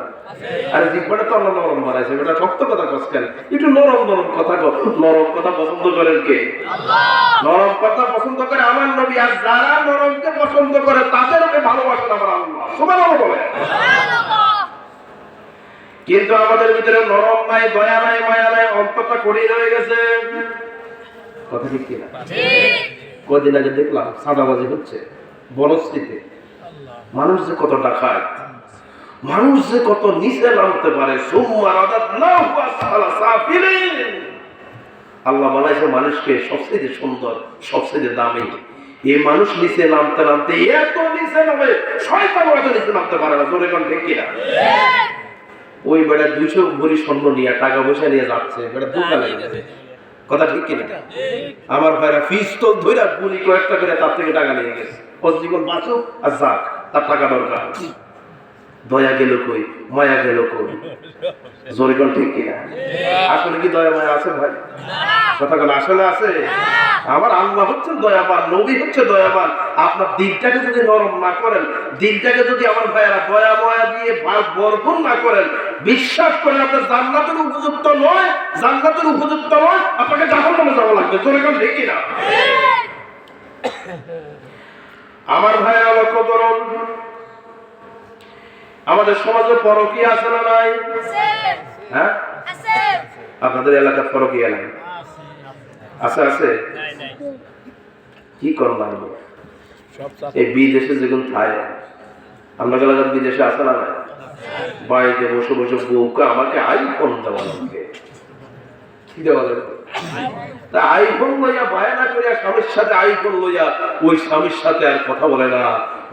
আরে জিহ্বাটা তো আল্লাহ নরম বানাইছে, এটা শক্ত কথা কষ্ট, একটু নরম নরম কথা। নরম কথা পছন্দ করেন কে? নরম কথা পছন্দ করে আমার নবী। আর যারা নরমকে পছন্দ করে তাদেরকে ভালোবাসেন আমার আল্লাহ। সুবহানাল্লাহ বলে। কিন্তু আমাদের ভিতরে নরম নাই, দয়া নাই, মায়া নাই, অন্তরটা কড়ি রয়ে গেছে। কথা ঠিক কিনা? কদিন আগে দেখলাম সাদাবাজি হচ্ছে বনশ্রীতে। মানুষ যে কত ডাকায়, মানুষ যে কত নিচে নামতে পারে। আল্লাহ বানাইছে মানুষকে সবচেয়ে সুন্দর, সবচেয়ে দামি। এই মানুষ নিচে নামতে নামতে এত নিচে নামে, শয়তান এত নিচে নামতে পারে না। জোরে কোন ঠিক কিনা? ওই বেটা 200 ভরি স্বর্ণ নিয়ে, টাকা পয়সা নিয়ে যাচ্ছে, বেটা দুঃখ লেগে গেছে। কথা ঠিক কিনা? আমার ভাইরা পিস্তল ধইরা গুলি কয়েকটা করে তার থেকে টাকা নিয়ে গেছে। ওর জীবন বাঁচুক আর যাক, তার টাকা দরকার। দয়া গেল কই, মায়া গেল কই? জোরে কোন ঠিক কিনা? আসলে কি দয়া মায়া আছে ভাই? কথা বলে আসলে আছে? আমার আল্লাহ হচ্ছেন দয়াবান, নবী হচ্ছে দয়াবান। আপনার দিনটাকে যদি নরম না করেন, দিনটাকে যদি আমার ভাইয়েরা দয়া মায়া দিয়ে বর্ধন না করেন, বিশ্বাস করেন আপনার জান্নাতের উপযুক্ত নয়, জান্নাতের উপযুক্ত নয়, আপনাকে জাহান্নামে যাওয়া লাগবে। জোরে কোন ঠিক কিনা? আমার ভাইয়েরা লক্ষ্য করুন, আমাদের সমাজে পরকীয়া আছে না নাই? হ্যাঁ, আপনাদের এলাকার পরকীয়া নাই? আছে আছে। কি করলাম এই বিদেশে যেগুলো থাই, আপনার এলাকার বিদেশে আছে না নাই? বাড়িতে বসে বসে বউকে আমাকে আইফোন দেওয়া লাগবে। কি দেওয়া লাগবে? তা আইফোন লইয়া বায়না করিয়া স্বামীর সাথে আইফোন লইয়া ওই স্বামীর সাথে আর কথা বলে না,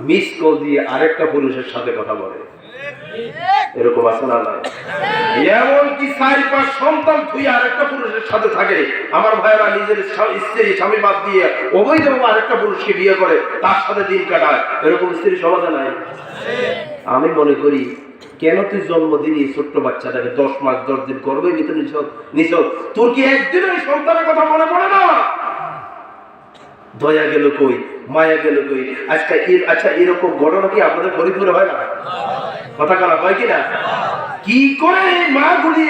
মিস কল দিয়ে আরেকটা পুরুষের সাথে কথা বলে। এরকম আছে না নাই? এমনকি 4-5 সন্তান তুই আরেকটা পুরুষের সাথে থাকে। আমার ভাইরা নিজের স্ত্রী স্বামী বাদ দিয়ে অবৈধভাবে আরেকটা পুরুষকে বিয়ে করে তার সাথে দিন কাটায়, এরকম স্ত্রী সমাজে নাই? আমি মনে করি কেন তুই জন্ম দিলি ছোট্ট বাচ্চাটাকে 10 মাস 10 দিন গর্ভের ভিতরে নিছ, তোর কি একদিন ওই সন্তানের কথা মনে পড়ে না? দয়া গেল কই, মায়া গেল কই? আচ্ছা এরকম ঘটনা কি আপনাদের ফরিদপুরে হয় না? কথা কানা হয় কিনা? কি করে মা গুলি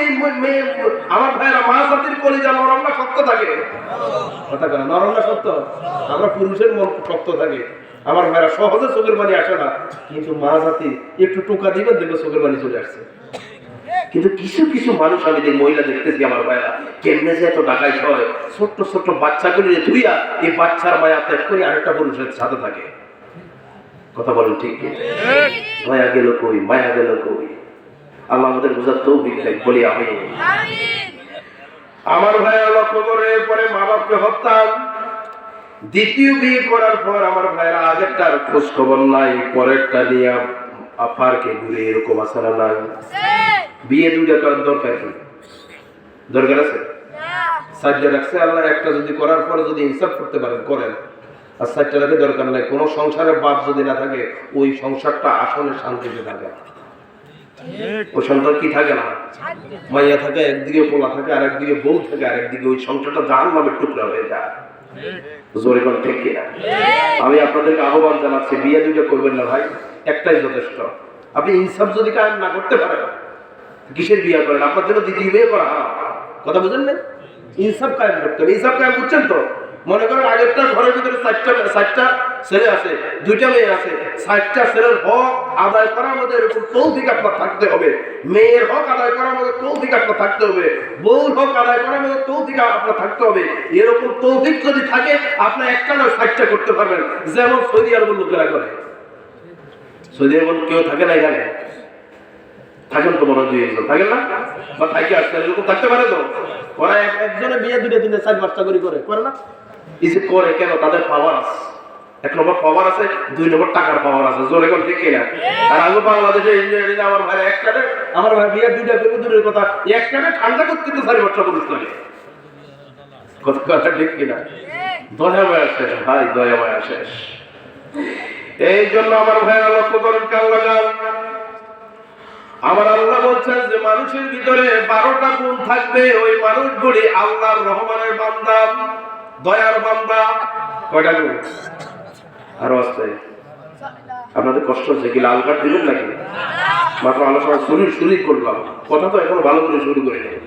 আমার ভাইরা মা জাতির কলিজা নরম না শক্ত থাকে? কথা কানা নরম না শক্ত? আমরা পুরুষের মন শক্ত থাকে, আমার ভাইরা সহজে চোখের পানি আসে না, কিন্তু মা জাতি একটু টোকা দিবেন দেখবে চোখের পানি চলে আসছে। কিন্তু কিছু কিছু মানুষ আমি মহিলা দেখতেছি আমার ভাইরা কেমনে যে এত ডাকাইত হয়, ছোট্ট ছোট্ট বাচ্চাগুলি ধুইয়া এই বাচ্চার মায়া ত্যাগ করে আরেকটা পুরুষের সাথে থাকে। কথা বলেন ঠিক কি? মায়া গেল কই, মায়া গেল কই? আল্লাহ আমাদের বুঝার তৌফিক দেয়, বলি আমি। আমার ভাইয়া লক্ষ্য করে পরে মা বাপকে হত্যা, দ্বিতীয় বিয়ে করার পর আমার ভাইরা আগেরটার খোঁজ খবর নাই, পরেরটা নিয়ে পার্কে ঘুরে, এরকম আছে না নাই? বিয়ে দুইটা করার দরকার কি? দরকার আছে? সাইডটা রাখছে আল্লাহ, একটা যদি করার পরে যদি ইনসাফ করতে পারেন করেন, আর সাইডটা রাখে দরকার নাই। কোনো সংসারের বাপ যদি না থাকে ওই সংসারটা আসলে শান্তিতে থাকে। ওই সন্তান কি থাকে না, মাইয়া থাকে একদিকে, পোলা থাকে আর একদিকে, বউ থাকে আর একদিকে, ওই সংসারটা জাহান্নামের টুকরা হয়ে যায়। জোরে কোন ঠিক কিনা? আমি আপনাদেরকে আহ্বান জানাচ্ছি, বিয়ে দুইটা করবেন না ভাই, একটাই যথেষ্ট। আপনি ইনসাফ যদি কায়েম না করতে পারেন কিসের বিয়ে করেন? আপনার জন্য দ্বিতীয় বিয়ে করা হারাম। কথা বুঝেন না? ইনসাফ কায়েম করতে হবে। ইনসাফ কায়েম করছেন তো? মনে করেন আগেরটা ঘরের ভিতরে 4টা ছেলে আছে, 2টা মেয়ে আছে, 4টা ছেলের হক আদায় করার মধ্যে এরকম তৌফিক আপনার থাকতে হবে। মেয়ের হক আদায় করার মধ্যে তৌফিক আপনার থাকতে হবে, বউর হক আদায় করার মধ্যে তৌফিক আপনার থাকতে হবে। এরকম তৌফিক যদি থাকে আপনার একটা নয় 4টা করতে পারবেন, যেমন সৌদি আরবের লোকেরা করে। সৌদি আরবের কেউ থাকে না এখানে? থাকেন তো মনে হয় 2-1 জন থাকেন না? বা থাকি আসতে এরকম থাকতে পারে তো? ওরা একজনে বিয়ে 2টা 3টা 4-5টা করে না? ইসে করে কেন? তাদের পাওয়ার আছে। 1 নম্বর পাওয়ার আছে, 2 নম্বর টাকার পাওয়ার আছে। জোরে কোন ঠিক কিনা? আর আগে বাংলাদেশে ইন্ডিয়া আমার ভাই একটাতে, আমার ভাই বিয়ে 2টা করবে, দূরের কথা একটাতে ঠান্ডা করতে তো 4-5টা পুরুষ লাগে। কথা ঠিক কিনা? দয়া মায়া শেষ ভাই, দয়া মায়া শেষ। এই জন্য আমার ভাইরা লক্ষ্য করেন, কাল লাগান। আমার আল্লাহ বলছেন যে মানুষের ভিতরে 12টা গুণ থাকবে, ওই মানুষগুলি আল্লাহর রহমানের বান্দা, দয়ার বান্দা। কয়টা গুণ? আরো আছে? আপনাদের কষ্ট হচ্ছে কি? লাল কার্ড দিবেন নাকি? মাত্র আলোচনা শুরু করলাম, কথা তো এখনো ভালো করে শুরু করি নাই।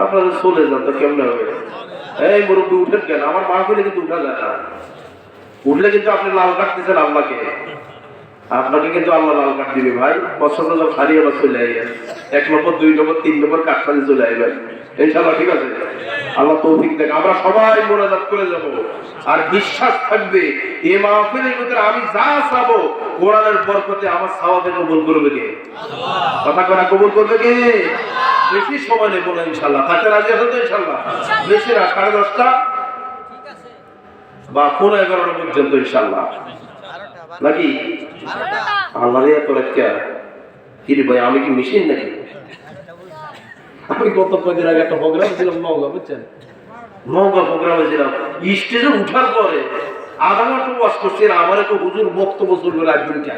আপনাদের চলে যান তো কেমন হবে? এই মুরব্বী উঠেন কেন? আমার মা বলে কিন্তু উঠা যায় না। উঠলে কিন্তু আপনি লাল কার্ড দিচ্ছেন আল্লাহকে, আপনাকে কিন্তু আল্লাহ লাল কার্ড দিবে ভাই। পছন্দ যখন হারিয়ে আবার চলে আইবেন, 1 নম্বর 2 নম্বর 3 নম্বর কার্ড চলে আইবেন ইনশাআল্লাহ। ঠিক আছে? আল্লাহ তৌফিক দেখ, আমরা সবাই মোনাজাত করে যাব। আর বিশ্বাস থাকবে এই মাহফিলের ভিতরে আমি যা চাবো কোরআনের বরকতে আমার সওয়াবে কবুল করবে কে? কথা করা কবুল করবে কে? বেশি সময় নেব না ইনশাআল্লাহ। তাতে রাজি আছেন তো ইনশাআল্লাহ? বেশি না, 10:30 বা 11:15 পর্যন্ত ইনশাআল্লাহ, নাকি? আল্লাহরে এত রাখা কি রে ভাই, আমি কি মেশিন নাকি? আমি গত কয়েকদিন আগে একটা প্রোগ্রাম ছিলাম নওগাঁ, বুঝছেন? নওগাঁ প্রোগ্রামে ছিলাম, স্টেজে উঠার পরে আধা ঘন্টা ওয়াজ করছেন, আমার একটু হুজুর বক্তব্য চলবে রাত 2টা।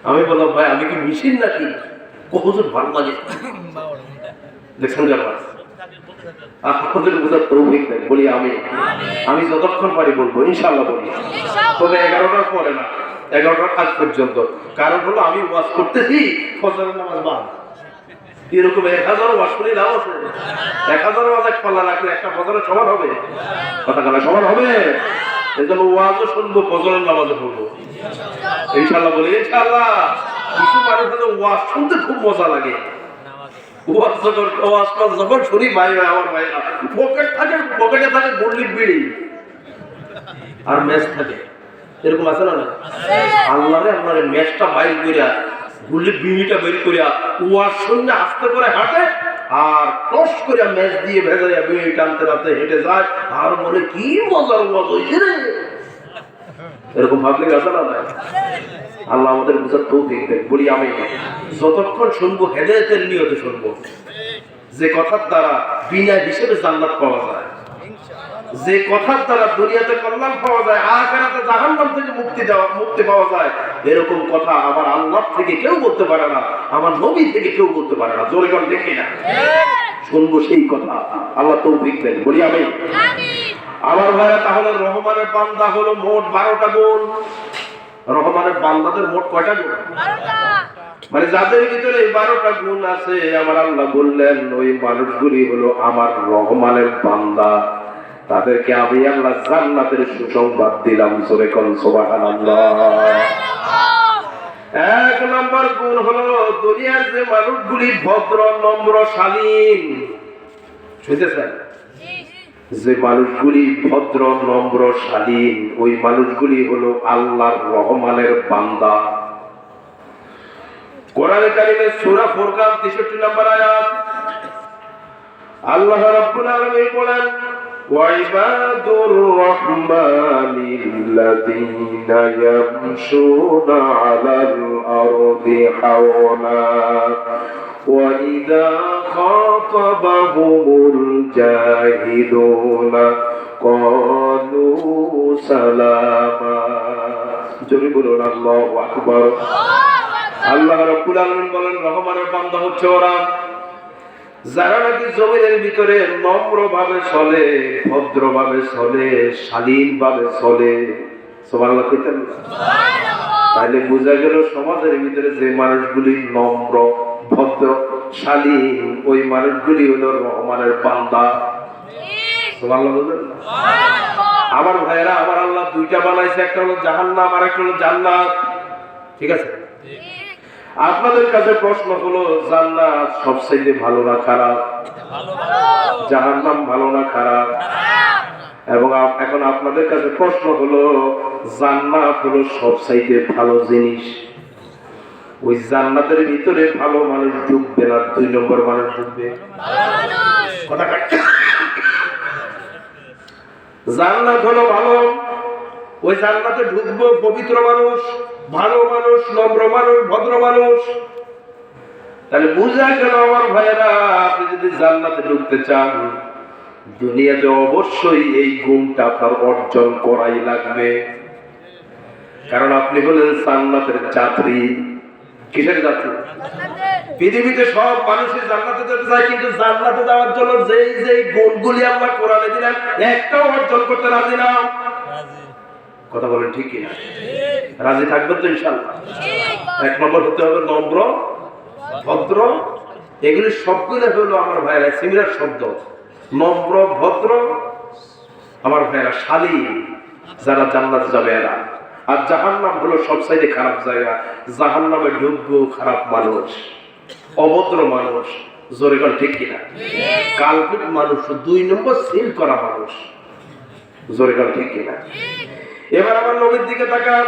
আমি বললাম ভাই আমি কি মেশিন নাকি? হুজুর ভালো লাগে। দেখছেন কেন? আপনাদের বুঝার তৌফিক দেন, বলি আমি যতক্ষণ পারি বলবো ইনশাআল্লাহ বলি, তবে 11টার পরে না, 11টার আগ পর্যন্ত। কারণ হলো আমি ওয়াজ করতেছি ফজরের নামাজ বাদ। এরকম 1000 ওয়াজ করে লাভ আছে? 1000 ওয়াজ এক পাল্লা রাখলে একটা ফজরের সমান হবে? কথা বলা সমান হবে? এজন্য ওয়াজও শুনবো, ফজরের নামাজও পড়বো ইনশাআল্লাহ বলি ইনশাআল্লাহ। কিছু মানুষের ওয়াজ শুনতে খুব মজা লাগে, যখন শুনি ভাই আমার ভাইরা পকেটে থাকে গুল্লির বিড়ি আর ম্যাচ থাকে, এরকম আছে না? আল্লাহরে ম্যাচটা বাইর করিয়া গুল্লির বিড়িটা বের করিয়া ওয়াজ শুনলে আস্তে করে হাঁটে, আর টস করিয়া ম্যাচ দিয়ে ভেজাইয়া বিড়ি টানতে টানতে হেঁটে যায়, আর বলে কি মজার ওয়াজ হয়েছে রে। এরকম ভাবলে আছে না? আল্লাহ আমাদের বুঝার তৌফিক দেন, বলি আমি। যতক্ষণ শুনবো হেদায়েতের নিয়তে শুনবো, যে কথার দ্বারা বিনা হিসেবে জান্নাত পাওয়া যায়, যে কথার দ্বারা দুনিয়াতে কল্যাণ পাওয়া যায়, আখিরাতে জাহান্নাম থেকে মুক্তি পাওয়া যায়, এরকম কথা আমার আল্লাহ থেকে কেউ বলতে পারে না, আমার নবী থেকে কেউ বলতে পারে না। জোরে বল দেখি না, শুনবো সেই কথা। আল্লাহ তৌফিক দেন, বলি আমি। আমার ভাইরা, তাহলে রহমানের বান্দা হলো মোট 12টা গুণ। রহমানের বান্দাদের মোট কয়টা গুণ? 12টা। মানে যাদের ভিতরে এই 12টা গুণ আছে, আমার আল্লাহ বললেন ওই মানুষগুলি হলো আমার রহমানের বান্দা, তাদেরকে আমি আল্লাহ জান্নাতের সুসংবাদ দিলাম। জোরে কোন সুবহানাল্লাহ। 1 নম্বর গুণ হলো দুনিয়ার যে মানুষগুলি ভদ্র, নম্র, শালীন, শুনতেছেন? যে মানুষগুলি ভদ্র, নম্র, শালীন, ওই মানুষগুলি হলো আল্লাহর রহমানের বান্দা। কোরআনে কারিমে সূরা ফুরকান 63 নম্বর আয়াত, আল্লাহ রাব্বুল আলামিন বলেন, ওয়াইবাদুর রহমানিল্লাযীনা ইয়ামশুনা আলাল আরদি হাওলা ওয়াইযা খাতাবাহুমুল জাহিলুনা ক্বালু সালামা। জোরে বলুন আল্লাহু আকবার। আল্লাহ রাব্বুল আলামিন বলেন, রহমানের বান্দা হচ্ছে ওরা যারা নাকি জমিনের ভিতরে নম্র ভাবে চলে, ভদ্র ভাবে চলে, শালীন ভাবে চলে। সুবহানাল্লাহ কইতেন না? তাহলে বোঝা গেল সমাজের ভিতরে যে মানুষগুলি নম্র, ভদ্র, শালীন, ওই মানুষগুলি হলো রহমানের বান্দা। সুবহানাল্লাহ বলেন না? আমার ভাইয়েরা, আমার আল্লাহ দুইটা বানাইছে, একটা হলো জাহান্নাম আর একটা হলো জান্নাত। ঠিক আছে? আপনাদের কাছে প্রশ্ন হলো, জান্নাত সবচেয়ে ভালো না খারাপ? জাহান্নাম ভালো না খারাপ? এবং এখন আপনাদের কাছে প্রশ্ন হলো, জান্নাত হলো সবচেয়ে ভালো জিনিস, ওই জান্নাতের ভিতরে ভালো মানুষ ঢুকবে না, 2 নম্বর মানুষ ঢুকবে? কথা জান্নাত হলো ভালো, ওই জান্নাতে ঢুকবো পবিত্র মানুষ, ভালো মানুষ, নম্র মানুষ, ভদ্র মানুষ। তাহলে বুঝা গেল আমার ভাইয়েরা, আপনি যদি জান্নাতে ঢুকতে চান, দুনিয়াতে অবশ্যই এই গুণটা আপনার অর্জন করাই লাগবে। কারণ আপনি হলেন জান্নাতের যাত্রী। কিসের যাত্রী? পৃথিবীতে সব মানুষই জান্নাতে যেতে চায়, কিন্তু জান্নাতে যাওয়ার জন্য যেই গুণগুলি আল্লাহ কোরআনে দিলেন, একটাও অর্জন করতে রাজি না। কথা বলেন ঠিক কিনা? রাজি থাকবেন তো ইনশাআল্লাহ? 1 নম্বর হতে হবে নম্র, ভদ্র। এগুলি সবগুলো হলো আমার ভাইরা সিমিলার শব্দ। নম্র, ভদ্র, আমার ভাইরা শালীন, যারা জান্নাতে যাবে এরা। আর জাহান্নাম হলো সবচাইতে খারাপ জায়গা। জাহান্নামে ঢুকবো খারাপ মানুষ, অভদ্র মানুষ। জোরে বল ঠিক কিনা? কালপিট মানুষ, 2 নম্বর সিল করা মানুষ। জোরে বল ঠিক কিনা? এবার আমার নবীর দিকে তাকান।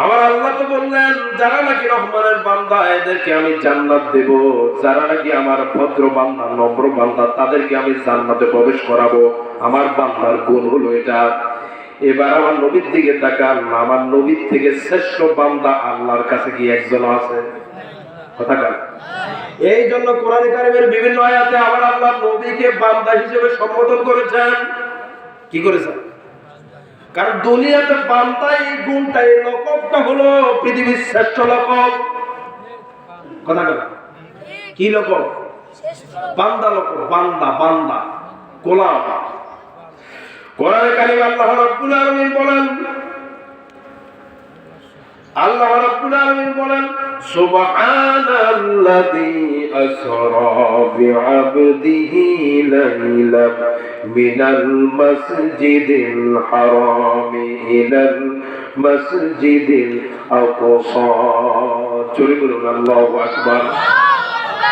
আমার আল্লাহ তো বললেন, যারা নাকি রহমানের বান্দা এদেরকে আমি জান্নাত দেব, যারা নাকি আমার ভদ্র বান্দা, নম্র বান্দা, তাদেরকে আমি জান্নাতে প্রবেশ করাবো। আমার বান্দার গুণ হলো এটা। এবার আমার নবীর দিকে তাকান। আমার নবীর থেকে শ্রেষ্ঠ বান্দা আল্লাহর কাছে কি একজন আছে? কথা কার? এই জন্য কোরআনে কারিমের বিভিন্ন আয়াতে আমার আল্লাহ নবীকে বান্দা হিসেবে সম্বোধন করেছেন। কি করেছেন? কারণ দুনিয়াতে বান্দা এই গুণটা, এই লকবটা হলো পৃথিবীর শ্রেষ্ঠ লকব। কথা বল, কি লকব? বান্দা লকব। বান্দা, বান্দা, গোলাম। কোরআনে কারিমে আল্লাহ রাব্বুল আলামিন বলেন, আল্লাহ রাব্বুল আলামিন বলেন, সুবহানাল্লাযী আসরা বিআবদিহি লাইলাম মিনাল মাসজিদিল হারামি ইলাল মাসজিদিল আকসা। জোরে বলুন আল্লাহু আকবার।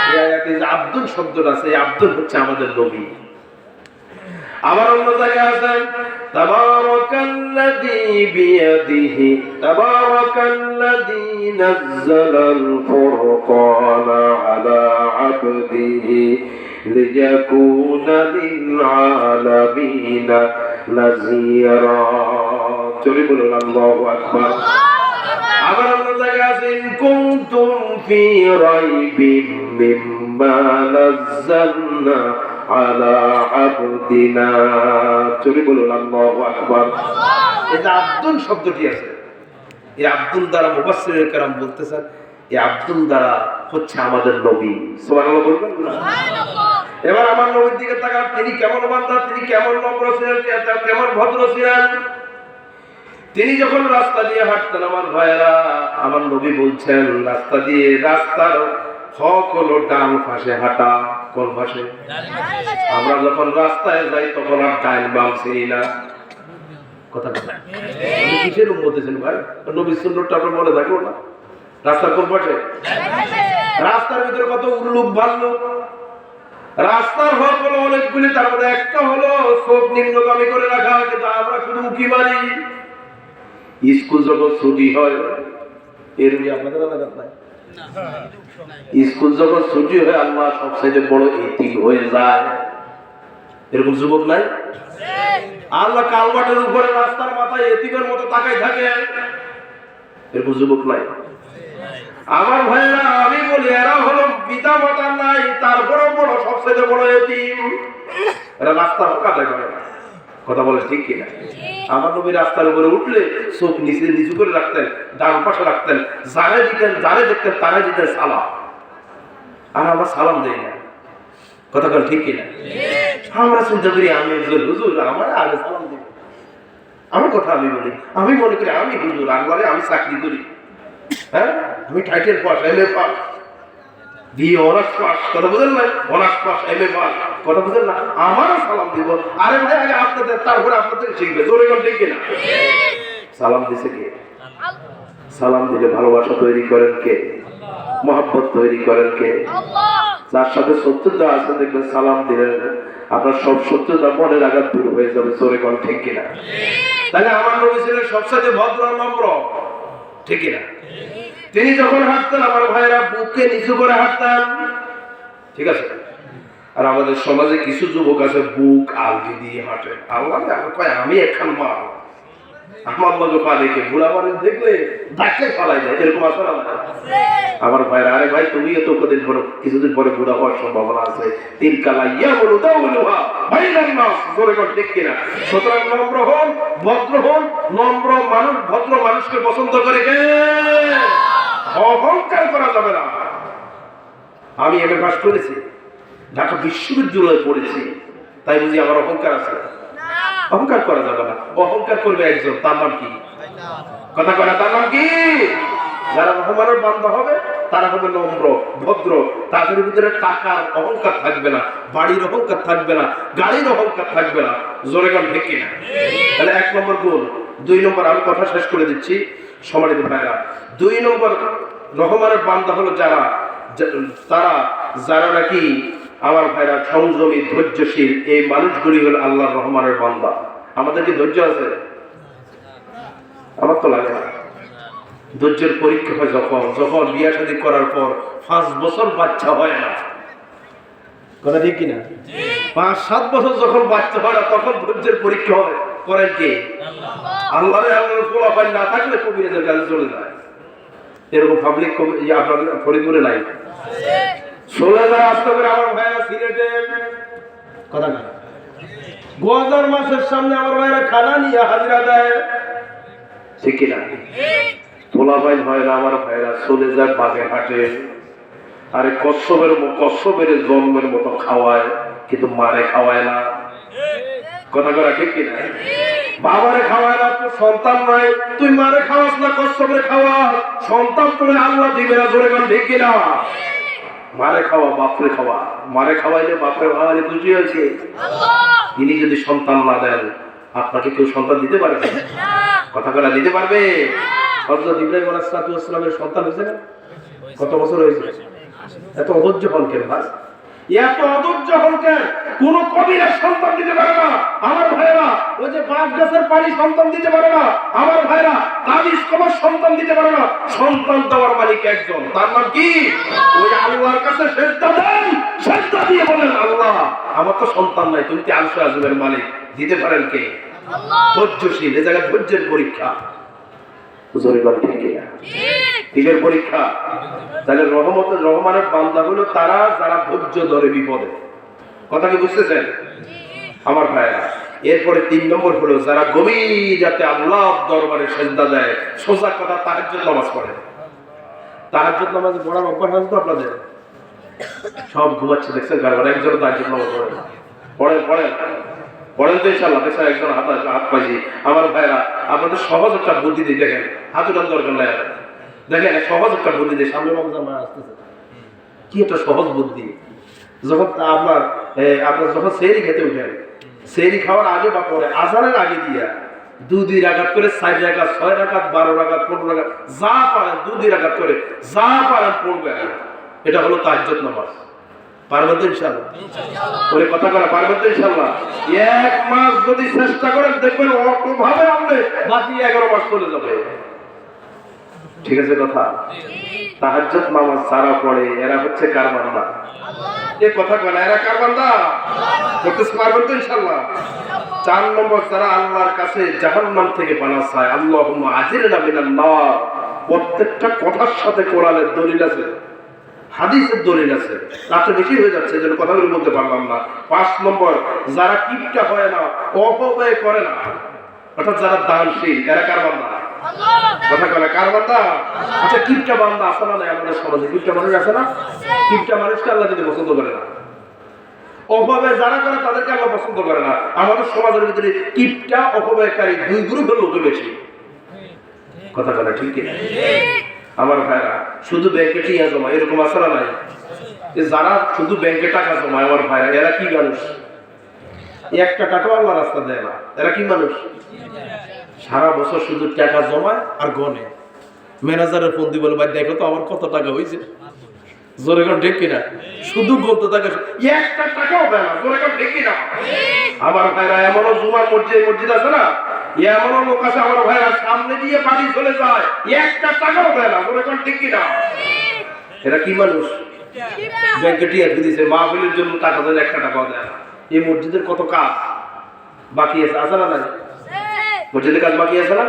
এই আয়াতে যে আব্দুল শব্দটা আছে, এই আব্দুল হচ্ছে আমাদের নবী। আবার অন্য জায়গায় আছেন, তাবারাকাল্লাযী বিয়াদিহি তাবারাকাল্লাযী নাযালাল ফুরকানা আলা আবদিহি লিয়াকুনা লিল আলামিনা নাযীরা। জোরে বলুন আল্লাহু আকবার। আবার অন্য জায়গায় আছে কুনতুম ফি রাইবিম মিম্মা নাযালনা আলা আবদিনা। চলে বলুন আল্লাহু আকবার। এই যে আব্দুল শব্দটি আছে, এই আব্দুল দ্বারা মুফাসসিরুল কিরাম বলতেছেন এই আব্দুল দ্বারা হচ্ছে আমাদের নবী। সুবহানাল্লাহ বলবেন না? সুবহানাল্লাহ। এবার আমার নবীর দিকে তাকান, তিনি কেমন বান্দা, তিনি কেমন নম্র ছিলেন, কেমন ভদ্র ছিলেন। তিনি যখন রাস্তা দিয়ে হাঁটতেন আমার ভাইয়েরা, আমার নবী বলছেন রাস্তা দিয়ে, রাস্তার হক হলো ডান পাশে হাঁটা। কোন পাশে? আমরা যখন রাস্তায় যাই তখন আর ডান বাম চিনি না। কথা কথা কিসের উম্মতেছেন ভাই? নবীর সুন্নাহটা আপনার মনে থাকলো না? রাস্তার কোন পাশে? রাস্তার ভিতরে কত উল্লুক ভাল্লুক। রাস্তার হক হলো অনেকগুলি, তার মধ্যে একটা হলো চোখ নিম্নগামী করে রাখা, কিন্তু আমরা শুধু উকি মারি। স্কুল যখন ছুটি হয়, এর আপনাদের এলাকার নাই? স্কুল যখন ছুটি হয় আল্লাহ সবচেয়ে বড় এতিম হয়ে যায়, এরকম যুবক নাই? আল্লাহ কালবাটের উপরে রাস্তার মাথায় এতিমের মতো তাকাই থাকে, এরকম যুবক নাই? আমার ভাইরা আমি বলি এরা হলো পিতা মাতা নাই, তারপরেও বড় সবচেয়ে বড় এতিম। এরা রাস্তার কাটায় করে না। কথা বলে ঠিক কিনা? আমার নবী রাস্তার উপরে উঠলে চোখ নিচে নিচু করে রাখতেন, ডান পাশে রাখতেন, যারে দিতেন যারে দেখতেন তারে দিতেন সালাম। আর আমরা সালাম দেই না। কথা বলে ঠিক কিনা? আমরা চিন্তা করি আমি হুজুর আমার আগে সালাম দিব। আমার কথা আমি বলি, আমি মনে করি আমি হুজুর, আগে আমি চাকরি করি, হ্যাঁ আমি title pass, MA pass, BA honours pass, কথা বুঝেন না? অনার্স পাস, এমএ পাস, কথা বুঝেন না? আমারও সালাম দিব। আরে ভাই আগে আপনাদের, তারপরে আপনাদের শিখবে। জোরে কোন ঠিক কিনা? সালাম দিছে কে? সালাম দিলে ভালোবাসা তৈরি করেন কে? মহব্বত তৈরি করেন কে? যার সাথে শত্রুতা আছে দেখবেন সালাম দিলেন আপনার সব শত্রুতা মনের আঘাত দূর হয়ে যাবে। জোরে কোন ঠিক কিনা? তাহলে আমার নবী ছিলেন সবচেয়ে ভদ্র নম্র, ঠিক কিনা? তিনি যখন হাঁটতেন আমার ভাইরা বুকে নিচু করে হাঁটতেন, ঠিক আছে? আর আমাদের সমাজে কিছু যুবক আছে বুক আলগি দিয়ে হাঁটে। আল্লাহ কয় আমি একখান মা, আমার লগে পালিকে বুড়া মানুষ দেখলে ডাকে ফালাই দেয়, এরকম আছে না? আমার ভাইরা আরে ভাই তুমি তো কদিন পরে কিছুদিন পরে বুড়া হওয়ার সম্ভাবনা আছে। তিন কালা ইয়া বলো দাও বলো ভাই না, জোরে কোন ঠিক কিনা? সুতরাং নম্র হন, ভদ্র হন। নম্র মানুষ ভদ্র মানুষকে পছন্দ করে কে? অহংকার করা যাবে না। আমি এমএ পাস করেছি, ঢাকা বিশ্ববিদ্যালয়ে পড়েছি, তাই বুঝি আমার অহংকার আছে? অহংকার করা যাবে না। অহংকার করবে একজন, তার নাম কি? কথা কয় না, তার নাম কি? যারা রহমানের বান্দা হবে তারা হবে নম্র ভদ্র, তাদের ভিতরে টাকার অহংকার থাকবে না, বাড়ির অহংকার থাকবে না, গাড়ির অহংকার থাকবে না। জোরে গান ঠিক কিনা? তাহলে 1 নম্বর গুণ। 2 নম্বর আমি কথা শেষ করে দিচ্ছি সম্মানিত ভাইরা। 2 নম্বর রহমানের বান্দা হলো যারা যারা নাকি আমার ভাইরা সংযমী ধৈর্যশীল, এই মানুষগুলি হলো আল্লাহর রহমানের বান্দা। আমাদের কি ধৈর্য আছে? আমার তো লাগে না। ধৈর্যের পরীক্ষা হয় যখন বিয়ে শাদী করার পর 5 বছর বাচ্চা হয় না। কথা ঠিক কিনা? 5-7 বছর যখন বাচ্চা হয় না তখন ধৈর্যের পরীক্ষা হয়। করেন কে? আল্লাহ। আল্লাহর পোলাপান না থাকলে কবিরাজের কাছে চলে যায়। এরকম পাবলিক আপনার ফরিদপুরে নাই? চলে যায় আসতে করে আমার ভাইরা সিলেটে। কথা না, গোয়াজার মাসের সামনে আমার ভাইরা খানা নিয়ে হাজিরা দেয়, ঠিক কিনা? পোলাপাইন হয় না আমার ভাইরা চলে যায় বাগে হাটে। আরে কচ্ছপের জন্মের মতো খাওয়ায়, কিন্তু মারে খাওয়ায় না। কথা করা ঠিক কিনা? বাবারে খাওয়ায় না, তোর সন্তান নাই, তুই মারে খাওয়াস না, কচ্ছপের খাওয়া, সন্তান তোরে আল্লাহ দিবে না। জোরে কোন ঠিক কিনা? মারে খাওয়া বাপরে খাওয়া, মারে খাওয়াইলে বাপরে খাওয়াইলে খুশি হয়েছে। তিনি যদি সন্তান না দেন আপনাকে কেউ সন্তান দিতে পারবে? কথা করা দিতে পারবে? হযরত ইব্রাহিম আলাইহিস সালামের সন্তান হয়েছে না? কত বছর হয়েছে? এত অধৈর্য হন কেন ভাই? এত অধৈর্য হন কেন? কোন কবিরের সন্তান দিতে পারে না আমার ভাইরা। ওই যে বাপ গাছের পানি সন্তান দিতে পারে না আমার ভাইরা। তাবিজ কবর সন্তান দিতে পারে না। সন্তান দেওয়ার মালিক একজন, তার নাম কি? ওই আল্লাহর কাছে সিজদা দেন, সিজদা দিয়ে বলেন আল্লাহ আমার তো সন্তান নাই, তুমি তো আরশে আজিমের মালিক, দিতে পারেন কে? আল্লাহ। ধৈর্যশীল, এই জায়গায় ধৈর্যের পরীক্ষা। জোরে বল ঠিক কিনা? কিসের পরীক্ষা? তাহলে রহমানের বান্দা হলো তারা যারা ধৈর্য ধরে বিপদে। কথা কি বুঝতেছেন আমার ভাইরা? এরপরে 3 নম্বর হলো যারা গভীর রাতে আল্লাহর দরবারে সিজদা দেয়। সোজা কথা, তাহাজ্জুদ নামাজ পড়ে। তাহাজ্জুদ নামাজ পড়ার অভ্যাস আছে তো আপনাদের? সব ঘুমাচ্ছে দেখছেন, কারণ একজন তাহাজ্জুদ নামাজ পড়ে না। পড়েন তো ইনশাআল্লাহ। দেখছেন একজন হাত পাইছি। আমার ভাইরা, আপনাদের সহজ একটা বুদ্ধি দিয়ে দেখেন, হাত উঠান দরকার নাই। দেখেন সহজ একটা বুদ্ধি দিয়ে, সামনে রমজান মাস আসতেছে, কি একটা সহজ বুদ্ধি। যখন আপনার যখন সেহরি খেতে উঠেন, সেহরি খাওয়ার আগে বা পরে আজানের আগে দিয়া 2 রাকাত করে 4 রাকাত 6 রাকাত 12 রাকাত 15 রাকাত যা পারেন 2 রাকাত করে যা পারেন পড়বেন। এটা হলো তাহাজ্জুদ নামাজ। পারবেন তো ইনশাআল্লাহ? ওরে কথা করা পারবেন তো ইনশাআল্লাহ? 1 মাস যদি চেষ্টা করেন দেখবেন অটোভাবে আপনি বাকি 11 মাস চলে যাবে। ঠিক আছে কথা? তাহাজ্জুদ নামাজ যারা পড়ে এরা হচ্ছে কার বান্দা? এই কথা কয় এরা কার বান্দা? করতে পারবেন তো ইনশাআল্লাহ? 4 নম্বর যারা আল্লাহর কাছে জাহান্নাম থেকে পানাহ চায়। আল্লাহুম্মা আজিরনা মিনান নার। প্রত্যেকটা কথার সাথে কোরআনের দলিল আছে, হাদিসের দলিল আছে। রাতে বেশি হয়ে যাচ্ছে যেন কথাগুলো বলতে পারলাম না। 5 নম্বর যারা কিপটা হয় না, অপব্যয় করে না, অর্থাৎ যারা দানশীল, এরা কার বান্দা? কথা বলে কার বান্দা? আচ্ছা, কিপটা বান্দা আছে না? আমাদের সমাজে কিপটা মানুষ আছে না? কিপটা মানুষকে আল্লাহ কিন্তু পছন্দ করে না। অপব্যয় যারা করে তাদেরকে আল্লাহ পছন্দ করে না। আমাদের সমাজের ভিতরে কিপটা অপব্যয়কারী 2 গ্রুপের লোক বেশি। কথা বলে ঠিক কিনা আমার ভাইরা? শুধু ব্যাংকে টিয়া জমা, এরকম আছে না নাই? যারা শুধু ব্যাংকে টাকা জমায় আমার ভাইরা, এরা কি মানুষ? একটা টাকাও আল্লাহ রাস্তা দেয় না। এরা কি মানুষ? সারা বছর শুধু টাকা জমায় আর গনে। ম্যানেজারের ফোন দিয়ে বলে, ভাই দেখো তো আমার কত টাকা হয়েছে। জোরে কোন ঠিক কিনা? শুধু বলতে থাকে, একটা টাকাও দেয় না। জোরে কোন ঠিক কিনা আমার ভাইরা? এমনও জুমার মসজিদ আছে না, এমনও লোক আছে আমার ভাইরা, সামনে দিয়ে বাড়ি চলে যায়, একটা টাকাও দেয় না। জোরে কোন ঠিক কিনা? এরা কি মানুষ? ব্যাংকে টিয়া দিয়েছে, মাহফিলের জন্য টাকা দেয়, একটা টাকাও দেয় না। এই মসজিদের কত কাজ বাকি আছে না নাই? মসজিদের কাজ বাকি আছে না?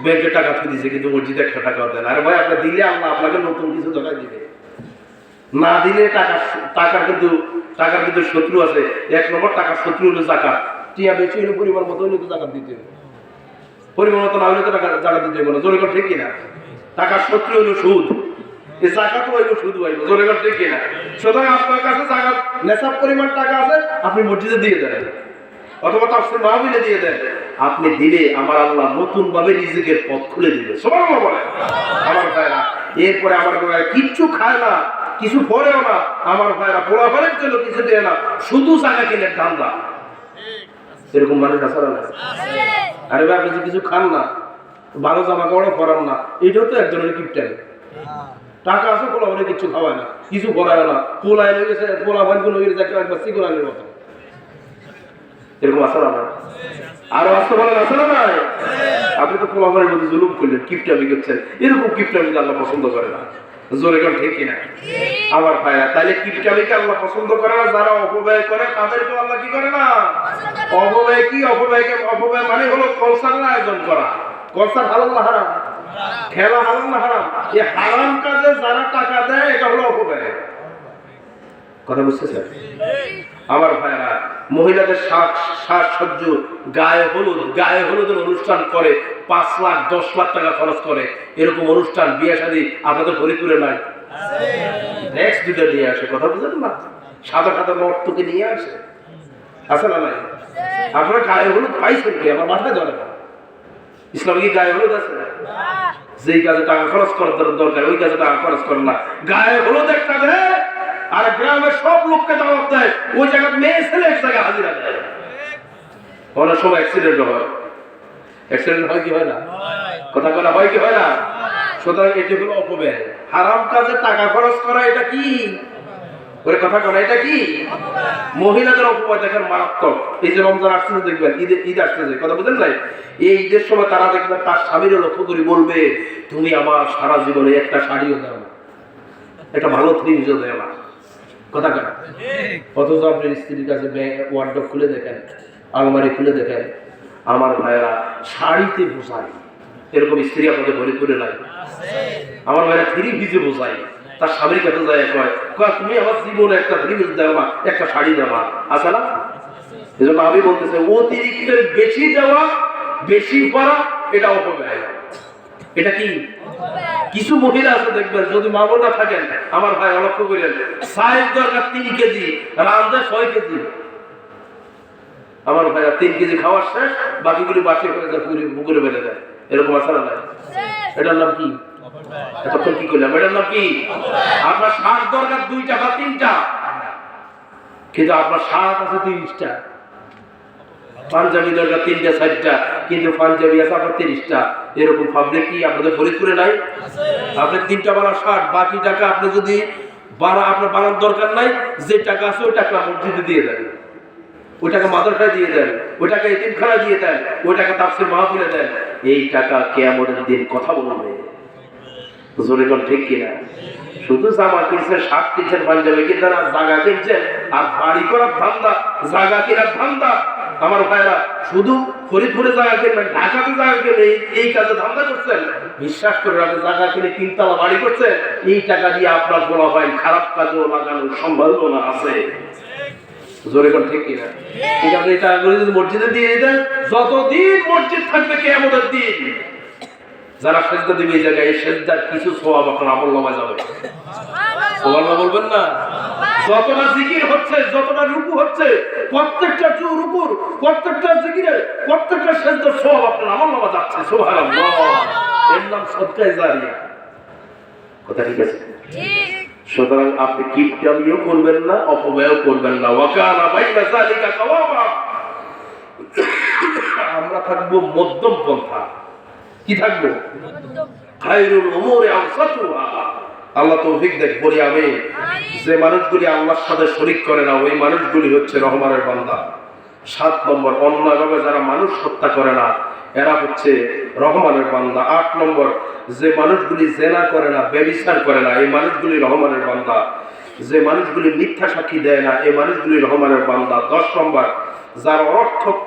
ব্যাংকে টাকা দিয়েছে কিন্তু মসজিদে একটা টাকাও দেয় না। আরে ভাই, আপনার দিলে আল্লাহ আপনাকে নতুন কিছু টাকা দিবে। না দিলে টাকার কিন্তু শত্রু আছে। 1 নম্বর টাকার শত্রু হলো যাকাত। টিয়া বেশি হলে পরিমাণ মতো হলে তো যাকাত দিতে হবে, পরিমাণ মতো না হলে তো যাকাত দিতে হবে না। জোরে কর ঠিক কিনা? টাকার শত্রু হলো সুদ, এই যাকাতও হইলো সুদ হইলো। জোরে কর ঠিক কিনা? সুতরাং আপনার কাছে যাকাত নেশাব পরিমাণ টাকা আছে, আপনি মসজিদে দিয়ে দেন অথবা তাফসীর মাহফিলে দিয়ে দেন। আপনি দিলে আমার আল্লাহ নতুন ভাবে রিজিকের পথ খুলে দিবে। সুবহানাল্লাহ বলে আমার ভাইরা। এরপরে আমার ভাইরা কিচ্ছু খায় না, কিছু পরেও না। আমার ভাইরা পোলাপানের জন্য কিছু দেয় না, শুধু জায়গা কিনে ধান্দা। এরকম মানুষ আছে না? আরে ভাই, আপনি কিছু খান না, ভালো জামা কাপড় পরান না, এটাও তো একজনের কিপটামি। টাকা আছে, পোলাপানে কিছু খাওয়ায় না, কিছু পরায় না, পোলায় হয়ে গেছে, পোলাপান গুলো হয়ে গেছে একবার সিগনালের মতো। এরকম আছে না? আরো আসতে বলেন আছে না নাই? আপনি তো পোলাপানের মধ্যে জুলুম করলেন, কিপটামি করছেন। এরকম কিপটামি আল্লাহ পছন্দ করে না। জোরে কোন ঠিক কিনা আমার ভাইরা? তাইলে কিপটামিকে আল্লাহ পছন্দ করে না। যারা অপব্যয় করে তাদেরকে আল্লাহ কি করে না? অপব্যয় কি? অপব্যয় মানে হলো কলসারের আয়োজন করা। কলসার হালাল না হারাম? খেলা হালাল না হারাম? এই হারাম কাজে যারা টাকা দেয়, এটা হলো অপব্যয়। কথা বুঝতেছেন আমার ভাইরা? মহিলাদের সাজসজ্জ, গায়ে হলুদের অনুষ্ঠান করে 5 লাখ 10 লাখ টাকা খরচ করে। এরকম অনুষ্ঠান বিয়ে শাদী আপনাদের ফরিদপুরে নাই? নেক্সট দুটো নিয়ে আসে। কথা বুঝলেন না? সাদা নর্তকে নিয়ে আসে, আছে না নাই? আপনারা গায়ে হলুদ পাইছেন কি? আমার মাথায় ধরে না। ইসলামে কি গায়ে হলুদ আছে? যেই কাজে টাকা খরচ করার দরকার ওই কাজে টাকা খরচ করে না। গায়ে হলুদ একটা দেয় আর গ্রামের সব লোককে দাওয়াত দেয়, ওই জায়গায় মেয়ে ছেলে এক জায়গায় হাজিরা দেয়। অনেক সময় অ্যাক্সিডেন্ট হয়। অ্যাক্সিডেন্ট হয় কি হয় না? কথা বলা হয় কি হয় না? সুতরাং এটি হলো অপব্যয়। হারাম কাজে টাকা খরচ করা, এটা কি? ওরে কথা বলা, এটা কি? মহিলাদের অপব্যয় দেখেন মারাত্মক। এই যে রমজান আসতেছে, দেখবেন ঈদ আসতেছে, কথা বুঝলেন নাই? এই ঈদের সময় তারা দেখবেন তার স্বামীরও লক্ষ্য করে বলবে, তুমি আমার সারা জীবনে একটা শাড়িও দাও না, একটা ভালো থ্রিজও দেও না। কথা কেন? অথচ আপনার স্ত্রীর কাছে ওয়ার্ডরোব খুলে দেখেন, আলমারি খুলে দেখেন, আমার ভাইয়েরা শাড়িতে বোঝায় এরকম স্ত্রী আপনাদের ফরিদপুরে নাই? আমার ভাইরা থ্রি পিসে বোঝাই, তার স্বামীর কাছে যায় কয় কয় তুমি আমার জীবনে একটা থ্রি পিস দেওয়া, একটা শাড়ি দেওয়া আছে না? এই জন্য আমি বলতেছি অতিরিক্ত বেশি দেওয়া, বেশি পড়া, এটা অপব্যয়। এটা কি? কিছু মহিলা আছে দেখবেন, যদি মা বোনরা থাকেন আমার ভাই লক্ষ্য করেন, সাইজ দরকার 3 কেজি, রান্না 6 কেজি। আমার ভাইরা 3 কেজি খাওয়ার শেষ, বাকিগুলি বাকি হয়ে যায়, পুকুরে ফেলে দেয়। এরকম আছে না? এটার নাম কি? এতক্ষণ কি করলাম? এটার নাম কি? আপনার শাক দরকার 2টা বা 3টা, কিন্তু আপনার শাক আছে 30টা। পাঞ্জাবি দরকার 3টা 4টা, কিন্তু পাঞ্জাবি আছে আপনার 30টা। এরকম পাবলিক কি আপনাদের ফরিদপুরে নাই? আপনি 3টা বানার শার্ট, বাকি টাকা আপনি যদি আপনার বানার দরকার নাই, যে টাকা আছে ওই টাকা মসজিদে দিয়ে দেন, ওই টাকা মাদ্রাসায় দিয়ে দেন, ওই টাকা এতিমখানা দিয়ে দেন, ওই টাকা তাফসীর মাহফিলে দেন। এই টাকা কিয়ামতের দিন কথা বলবে। জোরে কোন ঠিক কিনা? শুধু জামা কিনছেন, শার্ট কিনছেন, পাঞ্জাবি কিনছেন, আর জায়গা কিনছেন, আর বাড়ি করার ধান্দা, জায়গা কেনার ধান্দা। আমার ভাইরা শুধু ফরিদপুরে জায়গা কিনবেন, ঢাকাতে জায়গা কিনে এই কাজে ধান্দা করছেন, বিশ্বাস করে আপনি জায়গা কিনে 3 তলা বাড়ি করছেন, এই টাকা দিয়ে আপনার বলা হয় খারাপ কাজেও লাগানোর সম্ভাবনা আছে। জোরে কোন ঠিক কিনা? ঠিক আছে, এই টাকাগুলো যদি মসজিদে দিয়ে দেন, যতদিন মসজিদ থাকবে কিয়ামতের দিন যারা সেজদা দিবে এই জায়গায়, এই সেজদার কিছু সওয়াব আপনার আমলনামায় যাবে। সুবহানাল্লাহ বলবেন না? যতটা জিকির হচ্ছে, যতটা রুকু হচ্ছে, প্রত্যেকটা রুকুর, প্রত্যেকটা জিকিরে, প্রত্যেকটা সেজদার সওয়াব আপনার আমলনামায় যাচ্ছে। সুবহানাল্লাহ। এর নাম সদকায়ে জারিয়া। কথা ঠিক আছে? ঠিক। সুতরাং আপনি কিপটামিও করবেন না, অপব্যয়ও করবেন না। ওয়াকানা বাইনা যালিকা কাওয়ামা। আমরা থাকবো মধ্যম পন্থা। কি থাকবো? খায়রুল উমুরি আওসাতুহা। আল্লাহ তৌফিক দেখ বলি আমি। যে মানুষগুলি আল্লাহর সাথে শরীক করে না, ওই মানুষগুলি হচ্ছে রহমানের বান্দা। 7 নম্বর, অন্যভাবে যারা মানুষ হত্যা করে না, এরা হচ্ছে রহমানের বান্দা। 8 নম্বর, যে মানুষগুলি জেনা করে না, ব্যভিচার করে না, এই মানুষগুলি রহমানের বান্দা। যে মানুষগুলি মিথ্যা সাক্ষী দেয় না, এই মানুষগুলি রহমানের বান্দা। 10 নম্বর, যারা অনর্থক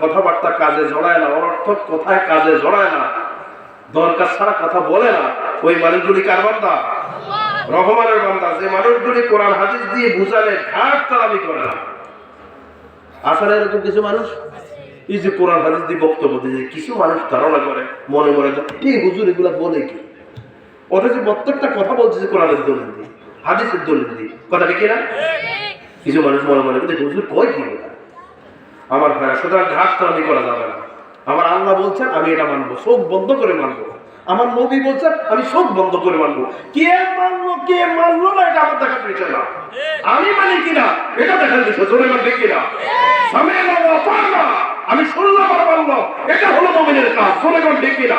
কথাবার্তা কাজে জড়ায় না, অনর্থক কথায় কাজে জড়ায় না, দরকার ছাড়া কথা বলে না, ওই মানুষগুলি কার বান্দা? রহমানের বান্দা। যে মানুষগুলি কোরআন হাদিস দিয়ে বুঝালে ঘাট তালামি করে না। আসলে এরকম কিছু মানুষ, এই যে কোরআন হাদিস দিয়ে বক্তব্য দিয়ে কিছু মানুষ ধারণা করে মনে মনে, এই হুজুর এগুলা বলে কি? ওটা যে প্রত্যেকটা কথা বলছে যে কোরআনের দলিল দিয়ে, হাদিসের দলিল দিয়ে, কথা ঠিক না? কিছু মানুষ মনে মনে হুজুর কয় কি? আমার ভাইরা, সুতরাং ঘাট তালামি করা যাবে না। আমার আল্লাহ বলছেন আমি এটা মানবো, চোখ বন্ধ করে মানবো। আমার নবী বলছেন আমি চোখ বন্ধ করে মানবো। কে মানলো কে মানলো না এটা আমার দেখার বিষয় না। আমি মানি কিনা এটা দেখার বিষয়। জোরে মানবে কিনা? আমি শুনলাম আর মানলাম, এটা হলো মুমিনের কাজ। জোরে মানবে কিনা?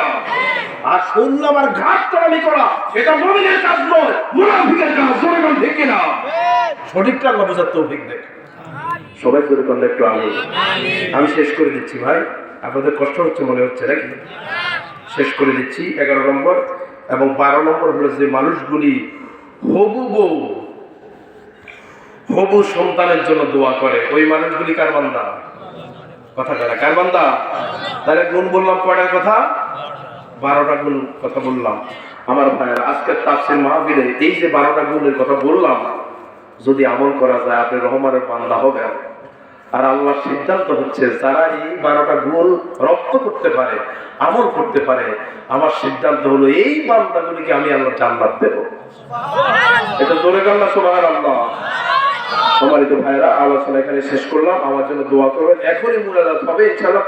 আর শুনলাম আর ঘাট তালামি করা, এটা মুমিনের কাজ নয়, মুনাফিকের কাজ। জোরে মানবে কিনা? সঠিকটা আল্লাহ বোঝার তৌফিক দেয়। সবাই করে করলে একটু আমি শেষ করে দিচ্ছি ভাই, আপনাদের কষ্ট হচ্ছে মনে হচ্ছে নাকি? শেষ করে দিচ্ছি। 11 নম্বর এবং 12 নম্বর হলো যে মানুষগুলি হবু সন্তানের জন্য দোয়া করে, ওই মানুষগুলি কার বান্দা? কথা বলে কার বান্দা? তাহলে গুণ বললাম কয়টার কথা? 12টা গুণ কথা বললাম। আমার ভাইয়েরা, আজকের তাফসীর মাহফিলে এই যে 12টা গুণের কথা বললাম, যদি আমল করা যায় আপনি রহমানের বান্দা হবেন। আর আল্লাহর সিদ্ধান্ত হচ্ছে যারা এই 12টা গুণ রপ্ত করতে পারে, আমল করতে পারে, আমার সিদ্ধান্ত হলো এই বান্দাগুলিকে আমি আল্লাহ জান্নাত দেব। এটা জোরে আল্লাহ সুবহানাল্লাহ। সম্মানিত ভাইরা, আলোচনা এখানে শেষ করলাম। আমার জন্য দোয়া করবেন। এখনই মুনাজাত হবে ইনশাআল্লাহ।